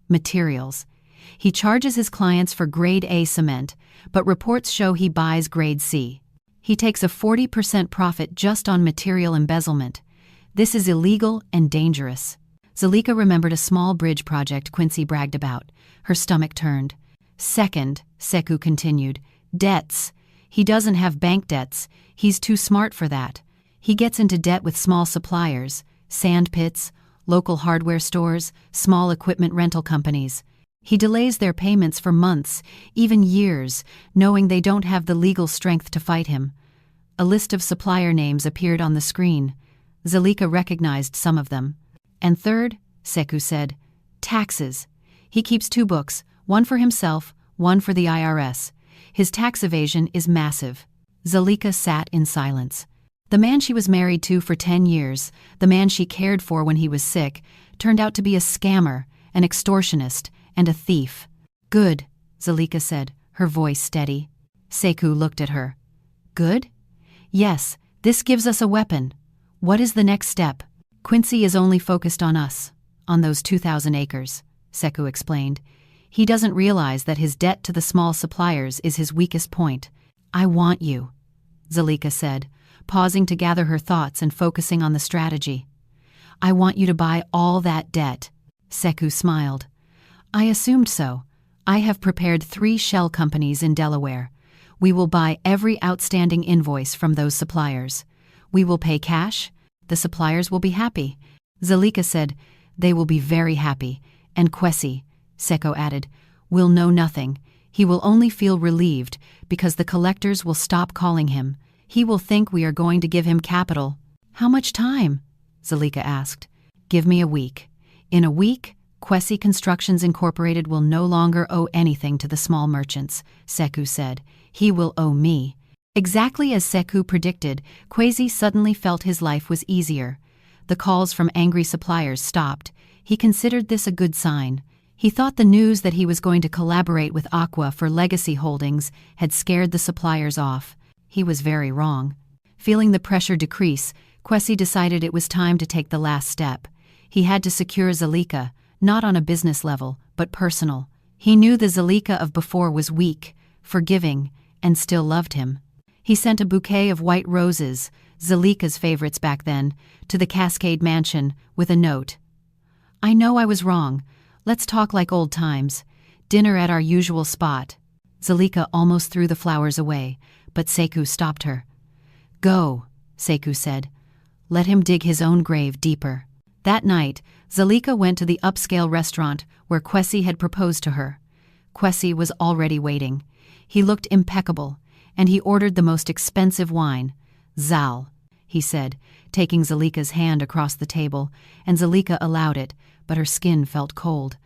"materials. He charges his clients for grade A cement, but reports show he buys grade C. He takes a 40% profit just on material embezzlement. This is illegal and dangerous." Zalika remembered a small bridge project Quincy bragged about. Her stomach turned. "Second," Seku continued, "debts. He doesn't have bank debts. He's too smart for that. He gets into debt with small suppliers, sand pits, local hardware stores, small equipment rental companies. He delays their payments for months, even years, knowing they don't have the legal strength to fight him." A list of supplier names appeared on the screen. Zalika recognized some of them. "And third," Seku said, "taxes. He keeps 2 books, one for himself, one for the IRS. His tax evasion is massive." Zalika sat in silence. The man she was married to for 10 years, the man she cared for when he was sick, turned out to be a scammer, an extortionist, and a thief. "Good," Zalika said, her voice steady. Seku looked at her. "Good? Yes, this gives us a weapon. What is the next step?" "Quincy is only focused on us, on those 2,000 acres, Seku explained. "He doesn't realize that his debt to the small suppliers is his weakest point." "I want you," Zalika said, pausing to gather her thoughts and focusing on the strategy. "I want you to buy all that debt." Seku smiled. "I assumed so. I have prepared 3 shell companies in Delaware. We will buy every outstanding invoice from those suppliers. We will pay cash. The suppliers will be happy." Zalika said, "They will be very happy. And Quincy," Seku added, "will know nothing. He will only feel relieved because the collectors will stop calling him. He will think we are going to give him capital." "How much time?" Zalika asked. "Give me a week. In a week, Quincy Constructions Incorporated will no longer owe anything to the small merchants," Seku said. "He will owe me." Exactly as Seku predicted, Quincy suddenly felt his life was easier. The calls from angry suppliers stopped. He considered this a good sign. He thought the news that he was going to collaborate with Okofor Legacy Holdings had scared the suppliers off. He was very wrong. Feeling the pressure decrease, Quincy decided it was time to take the last step. He had to secure Zalika, not on a business level, but personal. He knew the Zalika of before was weak, forgiving, and still loved him. He sent a bouquet of white roses, Zalika's favorites back then, to the Cascade Mansion with a note. "I know I was wrong. Let's talk like old times. Dinner at our usual spot." Zalika almost threw the flowers away, but Seku stopped her. "Go," Seku said. "Let him dig his own grave deeper." That night, Zalika went to the upscale restaurant where Quincy had proposed to her. Quincy was already waiting. He looked impeccable, and he ordered the most expensive wine. "Zal," he said, taking Zalika's hand across the table, and Zalika allowed it, but her skin felt cold.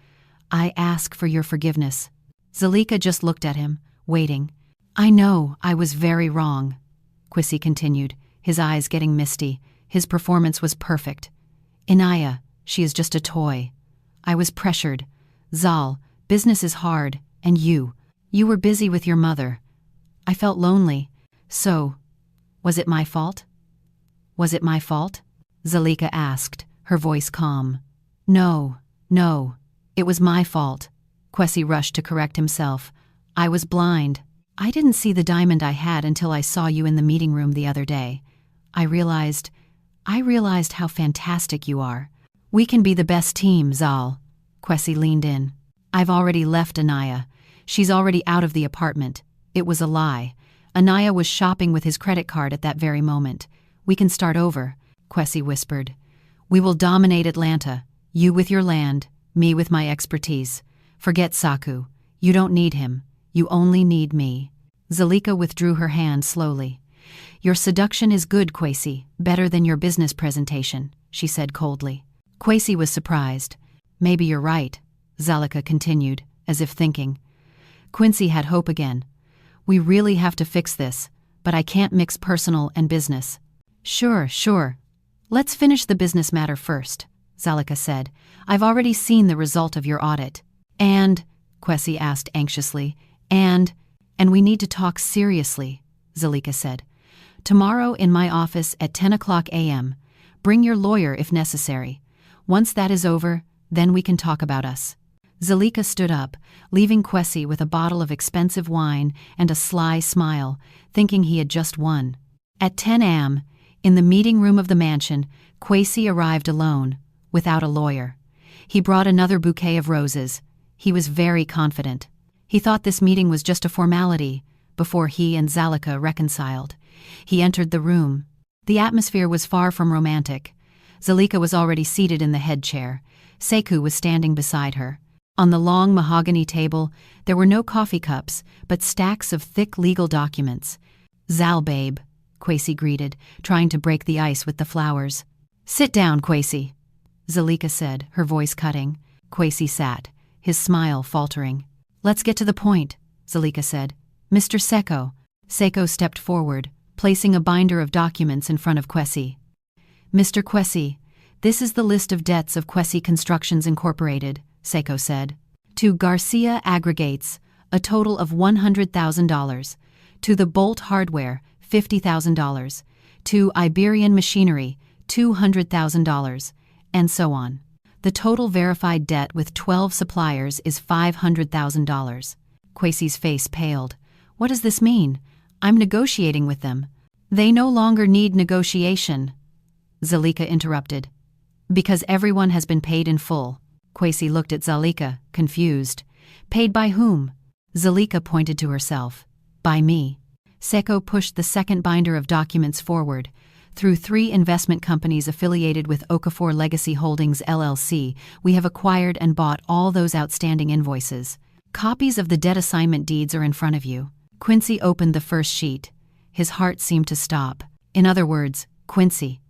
"I ask for your forgiveness." Zalika just looked at him, waiting. "I know I was very wrong," Quincy continued, his eyes getting misty. His performance was perfect. "Inaya, she is just a toy. I was pressured. Zal, business is hard, and you were busy with your mother. I felt lonely. So, was it my fault?" "Was it my fault?" Zalika asked, her voice calm. No, it was my fault." Quincy rushed to correct himself. "I was blind. I didn't see the diamond I had until I saw you in the meeting room the other day. I realized how fantastic you are. We can be the best team, Zal." Quincy leaned in. "I've already left Inaya. She's already out of the apartment. It was a lie. Inaya was shopping with his credit card at that very moment. We can start over, Quincy whispered. We will dominate Atlanta, you with your land, me with my expertise. Forget Seku. You don't need him. You only need me. Zalika withdrew her hand slowly. Your seduction is good, Quincy, better than your business presentation, she said coldly. Quincy was surprised. Maybe you're right, Zalika continued, as if thinking. Quincy had hope again. We really have to fix this, but I can't mix personal and business. Sure. Let's finish the business matter first, Zalika said. I've already seen the result of your audit. And, Quincy asked anxiously, and we need to talk seriously, Zalika said. Tomorrow in my office at 10 o'clock a.m. Bring your lawyer if necessary. Once that is over, then we can talk about us. Zalika stood up, leaving Quincy with a bottle of expensive wine and a sly smile, thinking he had just won. At 10 a.m., in the meeting room of the mansion, Quincy arrived alone, without a lawyer. He brought another bouquet of roses. He was very confident. He thought this meeting was just a formality, before he and Zalika reconciled. He entered the room. The atmosphere was far from romantic. Zalika was already seated in the head chair. Seku was standing beside her. On the long mahogany table, there were no coffee cups, but stacks of thick legal documents. Zal, babe, Quincy greeted, trying to break the ice with the flowers. Sit down, Quincy, Zalika said, her voice cutting. Quincy sat, his smile faltering. Let's get to the point, Zalika said. Mr. Seku. Seku stepped forward, placing a binder of documents in front of Quincy. Mr. Quincy, this is the list of debts of Quincy Constructions Incorporated, Seku said. To Garcia Aggregates, a total of $100,000. To the Bolt Hardware, $50,000. To Iberian Machinery, $200,000. And so on. The total verified debt with 12 suppliers is $500,000. Quincy's face paled. What does this mean? I'm negotiating with them. They no longer need negotiation, Zalika interrupted. Because everyone has been paid in full. Quincy looked at Zalika, confused. Paid by whom? Zalika pointed to herself. By me. Seku pushed the second binder of documents forward. Through 3 investment companies affiliated with Okofor Legacy Holdings LLC, we have acquired and bought all those outstanding invoices. Copies of the debt assignment deeds are in front of you. Quincy opened the first sheet. His heart seemed to stop. In other words, Quincy.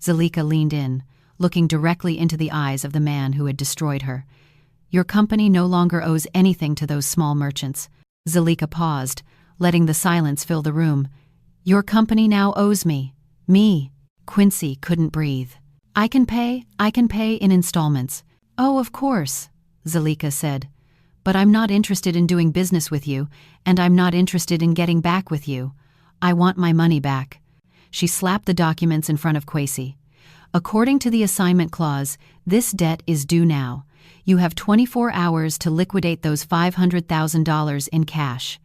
Zalika leaned in, looking directly into the eyes of the man who had destroyed her. Your company no longer owes anything to those small merchants. Zalika paused, letting the silence fill the room. Your company now owes me. Me. Quincy couldn't breathe. I can pay in installments. Oh, of course, Zalika said. But I'm not interested in doing business with you, and I'm not interested in getting back with you. I want my money back. She slapped the documents in front of Quincy. According to the assignment clause, this debt is due now. You have 24 hours to liquidate those $500,000 in cash.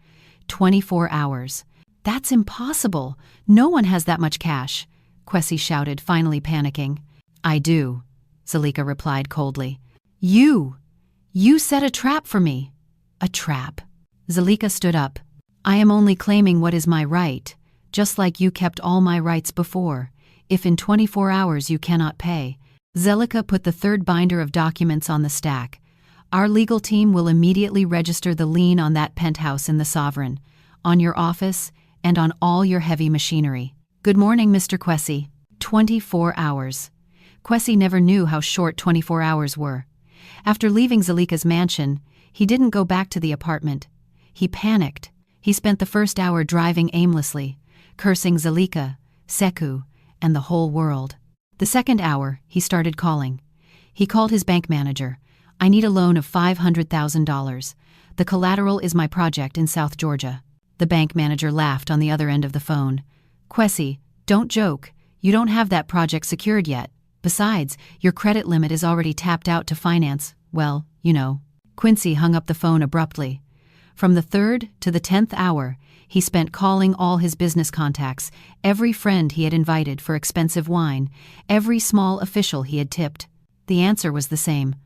24 hours. That's impossible. No one has that much cash, Quincy shouted, finally panicking. I do, Zalika replied coldly. You set a trap for me. A trap. Zalika stood up. I am only claiming what is my right, just like you kept all my rights before. If in 24 hours you cannot pay. Zalika put the third binder of documents on the stack. Our legal team will immediately register the lien on that penthouse in the Sovereign, on your office, and on all your heavy machinery. Good morning, Mr. Quincy. 24 hours. Quincy never knew how short 24 hours were. After leaving Zalika's mansion, he didn't go back to the apartment. He panicked. He spent the first hour driving aimlessly, cursing Zalika, Seku, and the whole world. The second hour, he started calling. He called his bank manager. I need a loan of $500,000. The collateral is my project in South Georgia. The bank manager laughed on the other end of the phone. Quincy, don't joke. You don't have that project secured yet. Besides, your credit limit is already tapped out to finance, well, you know. Quincy hung up the phone abruptly. From the 3rd to the 10th hour, he spent calling all his business contacts, every friend he had invited for expensive wine, every small official he had tipped. The answer was the same.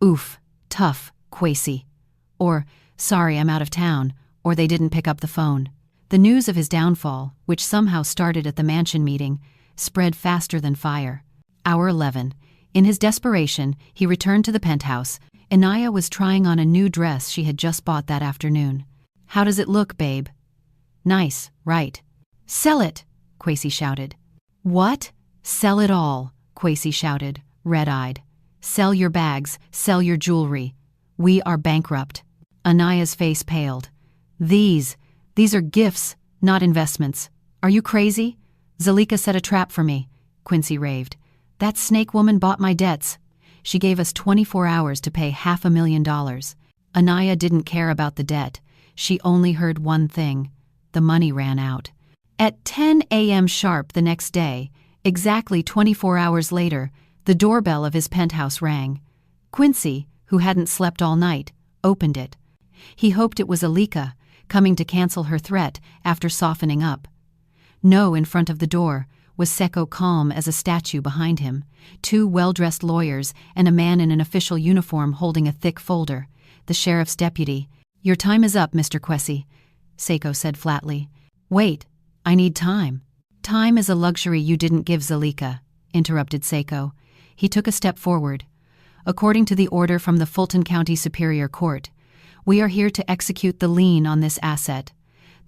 Oof, tough, Quincy. Or, sorry, I'm out of town, or they didn't pick up the phone. The news of his downfall, which somehow started at the mansion meeting, spread faster than fire. Hour 11. In his desperation, he returned to the penthouse. Inaya was trying on a new dress she had just bought that afternoon. "How does it look, babe?" "Nice, right?" "Sell it!" Quincy shouted. "What?" "Sell it all," Quincy shouted, red-eyed. "Sell your bags, sell your jewelry. We are bankrupt." Inaya's face paled. These are gifts, not investments. Are you crazy?" "Zalika set a trap for me," Quincy raved. "That snake woman bought my debts. She gave us 24 hours to pay $500,000. Inaya didn't care about the debt. She only heard one thing. The money ran out. At 10 a.m. sharp the next day, exactly 24 hours later, the doorbell of his penthouse rang. Quincy, who hadn't slept all night, opened it. He hoped it was Zalika, coming to cancel her threat after softening up. No, in front of the door was Seku, calm as a statue behind him, 2 well-dressed lawyers and a man in an official uniform holding a thick folder. The sheriff's deputy. "Your time is up, Mr. Quincy," Seku said flatly. "Wait, I need time." "Time is a luxury you didn't give Zalika," interrupted Seku. He took a step forward. "According to the order from the Fulton County Superior Court, we are here to execute the lien on this asset."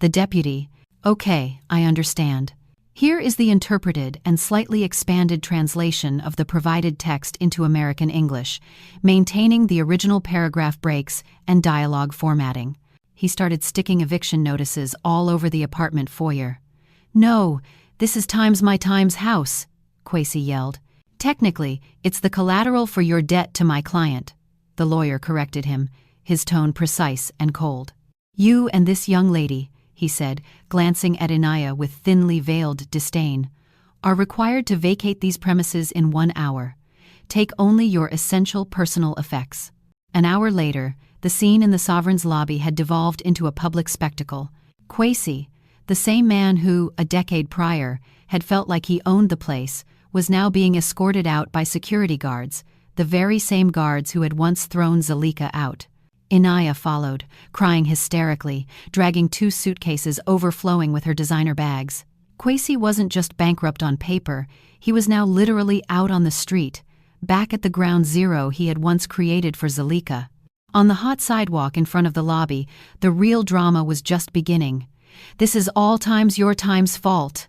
The deputy. "Okay, I understand. Here is the interpreted and slightly expanded translation of the provided text into American English, maintaining the original paragraph breaks and dialogue formatting." He started sticking eviction notices all over the apartment foyer. "No, this is my house," Quincy yelled. "Technically, it's the collateral for your debt to my client," the lawyer corrected him, his tone precise and cold. "You and this young lady," he said, glancing at Inaya with thinly veiled disdain, "are required to vacate these premises in 1 hour. Take only your essential personal effects." An hour later, the scene in the Sovereign's lobby had devolved into a public spectacle. Quincy, the same man who, a decade prior, had felt like he owned the place, was now being escorted out by security guards, the very same guards who had once thrown Zalika out. Inaya followed, crying hysterically, dragging 2 suitcases overflowing with her designer bags. Quincy wasn't just bankrupt on paper, he was now literally out on the street, back at the ground zero he had once created for Zalika. On the hot sidewalk in front of the lobby, the real drama was just beginning. "This is all your fault,"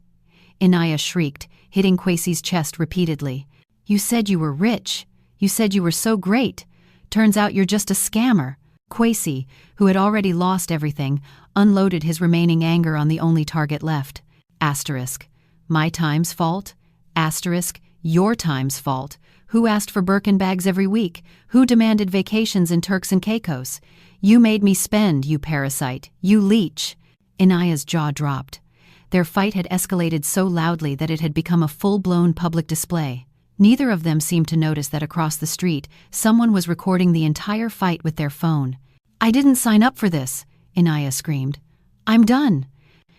Inaya shrieked, hitting Quincy's chest repeatedly. "You said you were rich. You said you were so great. Turns out you're just a scammer." Quincy, who had already lost everything, unloaded his remaining anger on the only target left. Asterisk. "My time's fault?" Asterisk. "Your time's fault. Who asked for Birkin bags every week? Who demanded vacations in Turks and Caicos? You made me spend, you parasite. You leech." Inaya's jaw dropped. Their fight had escalated so loudly that it had become a full-blown public display. Neither of them seemed to notice that across the street, someone was recording the entire fight with their phone. "I didn't sign up for this," Inaya screamed. "I'm done."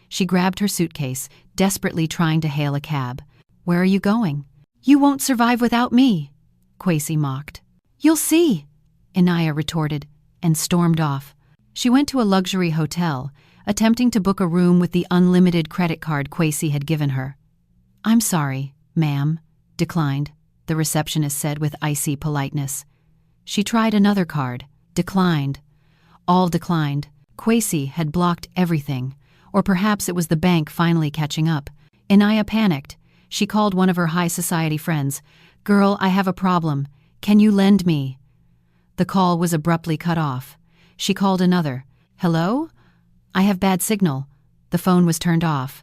She grabbed her suitcase, desperately trying to hail a cab. "Where are you going?" "You won't survive without me," Quincy mocked. "You'll see," Inaya retorted, and stormed off. She went to a luxury hotel, attempting to book a room with the unlimited credit card Quincy had given her. "I'm sorry, ma'am." "Declined," the receptionist said with icy politeness. She tried another card. Declined. All declined. Quincy had blocked everything. Or perhaps it was the bank finally catching up. Inaya panicked. She called one of her high society friends. "Girl, I have a problem. Can you lend me?" The call was abruptly cut off. She called another. "Hello? I have bad signal." The phone was turned off.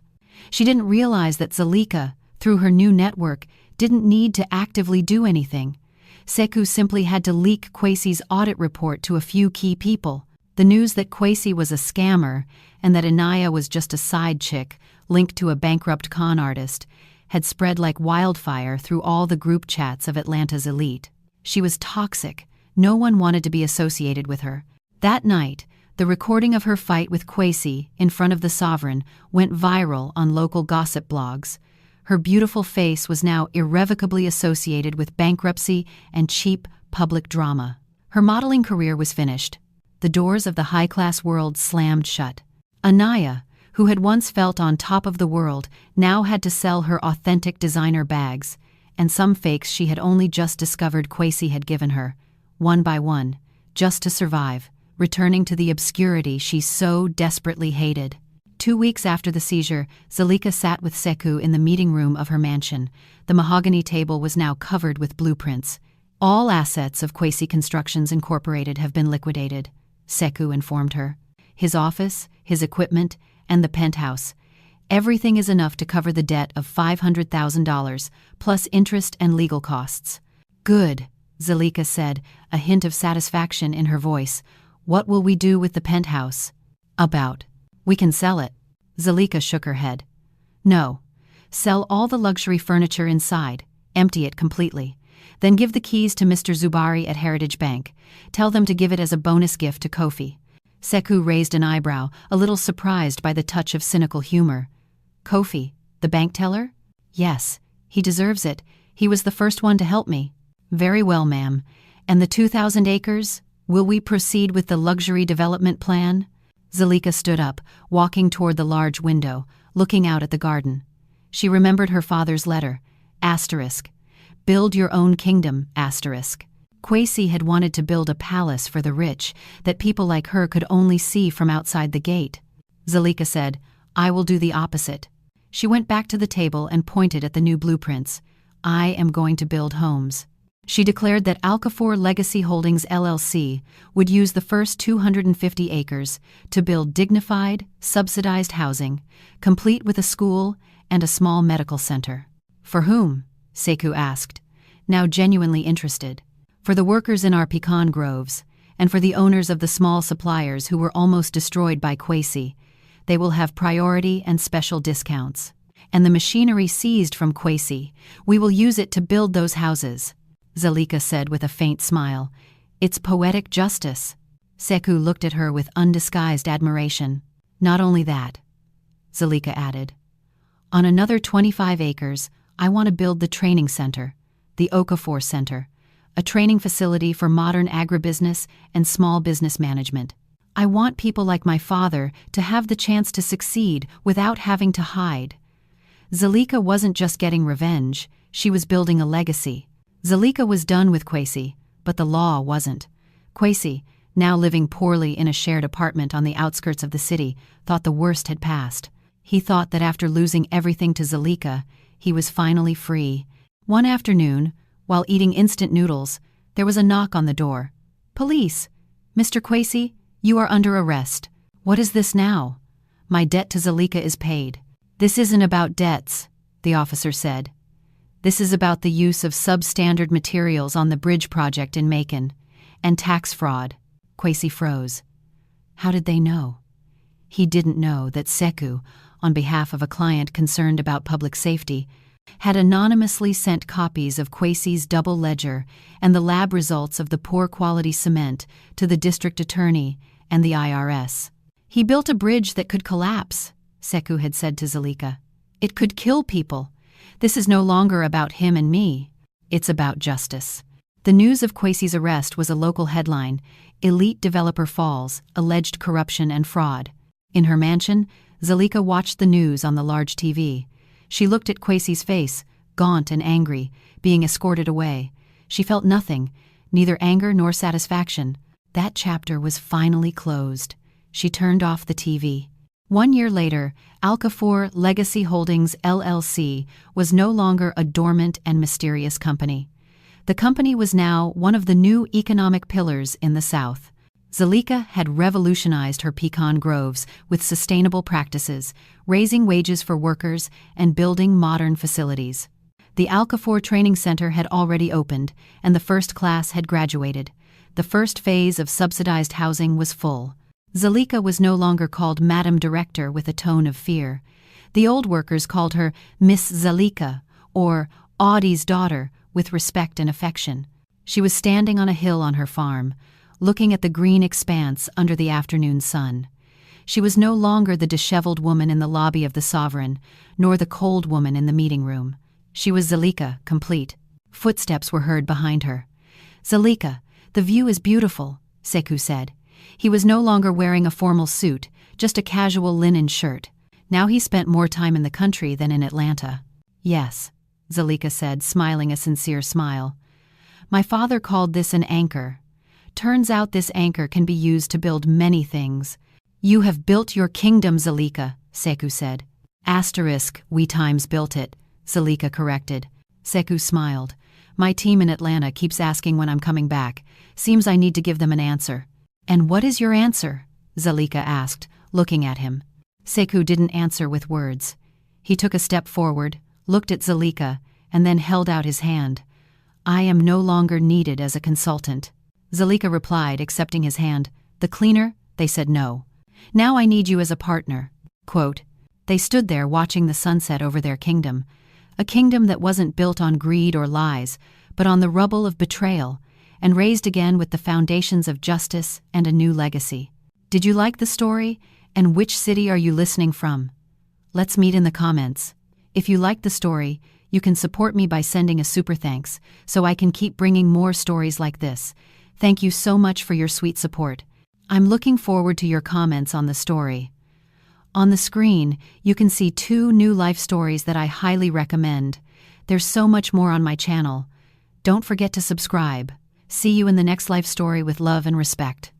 She didn't realize that Zalika, through her new network, didn't need to actively do anything. Seku simply had to leak Quincy's audit report to a few key people. The news that Quincy was a scammer and that Inaya was just a side chick linked to a bankrupt con artist had spread like wildfire through all the group chats of Atlanta's elite. She was toxic. No one wanted to be associated with her. That night, the recording of her fight with Quincy in front of the Sovereign went viral on local gossip blogs. Her beautiful face was now irrevocably associated with bankruptcy and cheap public drama. Her modeling career was finished. The doors of the high-class world slammed shut. Inaya, who had once felt on top of the world, now had to sell her authentic designer bags, and some fakes she had only just discovered Quincy had given her, one by one, just to survive, returning to the obscurity she so desperately hated. 2 weeks after the seizure, Zalika sat with Seku in the meeting room of her mansion. The mahogany table was now covered with blueprints. All assets of Quincy Constructions Incorporated have been liquidated, Seku informed her. His office, his equipment, and the penthouse. Everything is enough to cover the debt of $500,000, plus interest and legal costs. Good, Zalika said, a hint of satisfaction in her voice. What will we do with the penthouse? We can sell it. Zalika shook her head. No. Sell all the luxury furniture inside, empty it completely. Then give the keys to Mr. Zubari at Heritage Bank. Tell them to give it as a bonus gift to Kofi. Seku raised an eyebrow, a little surprised by the touch of cynical humor. Kofi, the bank teller? Yes, he deserves it. He was the first one to help me. Very well, ma'am. And the 2,000 acres? Will we proceed with the luxury development plan? Zalika stood up, walking toward the large window, looking out at the garden. She remembered her father's letter. Build your own kingdom, Quincy had wanted to build a palace for the rich that people like her could only see from outside the gate. Zalika said, I will do the opposite. She went back to the table and pointed at the new blueprints. I am going to build homes. She declared that Okofor Legacy Holdings LLC would use the first 250 acres to build dignified, subsidized housing, complete with a school and a small medical center. For whom? Seku asked, now genuinely interested. For the workers in our pecan groves, and for the owners of the small suppliers who were almost destroyed by Quincy. They will have priority and special discounts. And the machinery seized from Quincy, we will use it to build those houses. Zalika said with a faint smile. It's poetic justice. Seku looked at her with undisguised admiration. Not only that, Zalika added. On another 25 acres, I want to build the training center, the Okofor Center, a training facility for modern agribusiness and small business management. I want people like my father to have the chance to succeed without having to hide. Zalika wasn't just getting revenge, she was building a legacy. Zalika was done with Quincy, but the law wasn't. Quincy, now living poorly in a shared apartment on the outskirts of the city, thought the worst had passed. He thought that after losing everything to Zalika, he was finally free. One afternoon, while eating instant noodles, there was a knock on the door. Police! Mr. Quincy, you are under arrest. What is this now? My debt to Zalika is paid. This isn't about debts, the officer said. This is about the use of substandard materials on the bridge project in Macon, and tax fraud. Quincy froze. How did they know? He didn't know that Seku, on behalf of a client concerned about public safety, had anonymously sent copies of Quincy's double ledger and the lab results of the poor quality cement to the district attorney and the IRS. He built a bridge that could collapse, Seku had said to Zalika. It could kill people. This is no longer about him and me. It's about justice. The news of Quincy's arrest was a local headline. Elite developer falls, alleged corruption and fraud. In her mansion, Zalika watched the news on the large TV. She looked at Quincy's face, gaunt and angry, being escorted away. She felt nothing, neither anger nor satisfaction. That chapter was finally closed. She turned off the TV. 1 year later, Okofor Legacy Holdings LLC was no longer a dormant and mysterious company. The company was now one of the new economic pillars in the South. Zalika had revolutionized her pecan groves with sustainable practices, raising wages for workers and building modern facilities. The Okofor Training Center had already opened, and the first class had graduated. The first phase of subsidized housing was full. Zalika was no longer called Madam Director with a tone of fear. The old workers called her Miss Zalika, or Audie's daughter, with respect and affection. She was standing on a hill on her farm, looking at the green expanse under the afternoon sun. She was no longer the disheveled woman in the lobby of the Sovereign, nor the cold woman in the meeting room. She was Zalika, complete. Footsteps were heard behind her. Zalika, the view is beautiful, Seku said. He was no longer wearing a formal suit, just a casual linen shirt. Now he spent more time in the country than in Atlanta. Yes, Zalika said, smiling a sincere smile. My father called this an anchor. Turns out this anchor can be used to build many things. You have built your kingdom, Zalika, Seku said. We times built it, Zalika corrected. Seku smiled. My team in Atlanta keeps asking when I'm coming back. Seems I need to give them an answer. And what is your answer? Zalika asked, looking at him. Seku didn't answer with words. He took a step forward, looked at Zalika, and then held out his hand. I am no longer needed as a consultant. Zalika replied, accepting his hand. The cleaner? They said no. Now I need you as a partner. Quote, they stood there watching the sunset over their kingdom. A kingdom that wasn't built on greed or lies, but on the rubble of betrayal, and raised again with the foundations of justice and a new legacy. Did you like the story? And which city are you listening from? Let's meet in the comments. If you liked the story, you can support me by sending a super thanks, so I can keep bringing more stories like this. Thank you so much for your sweet support. I'm looking forward to your comments on the story. On the screen, you can see 2 new life stories that I highly recommend. There's so much more on my channel. Don't forget to subscribe. See you in the next life story with love and respect.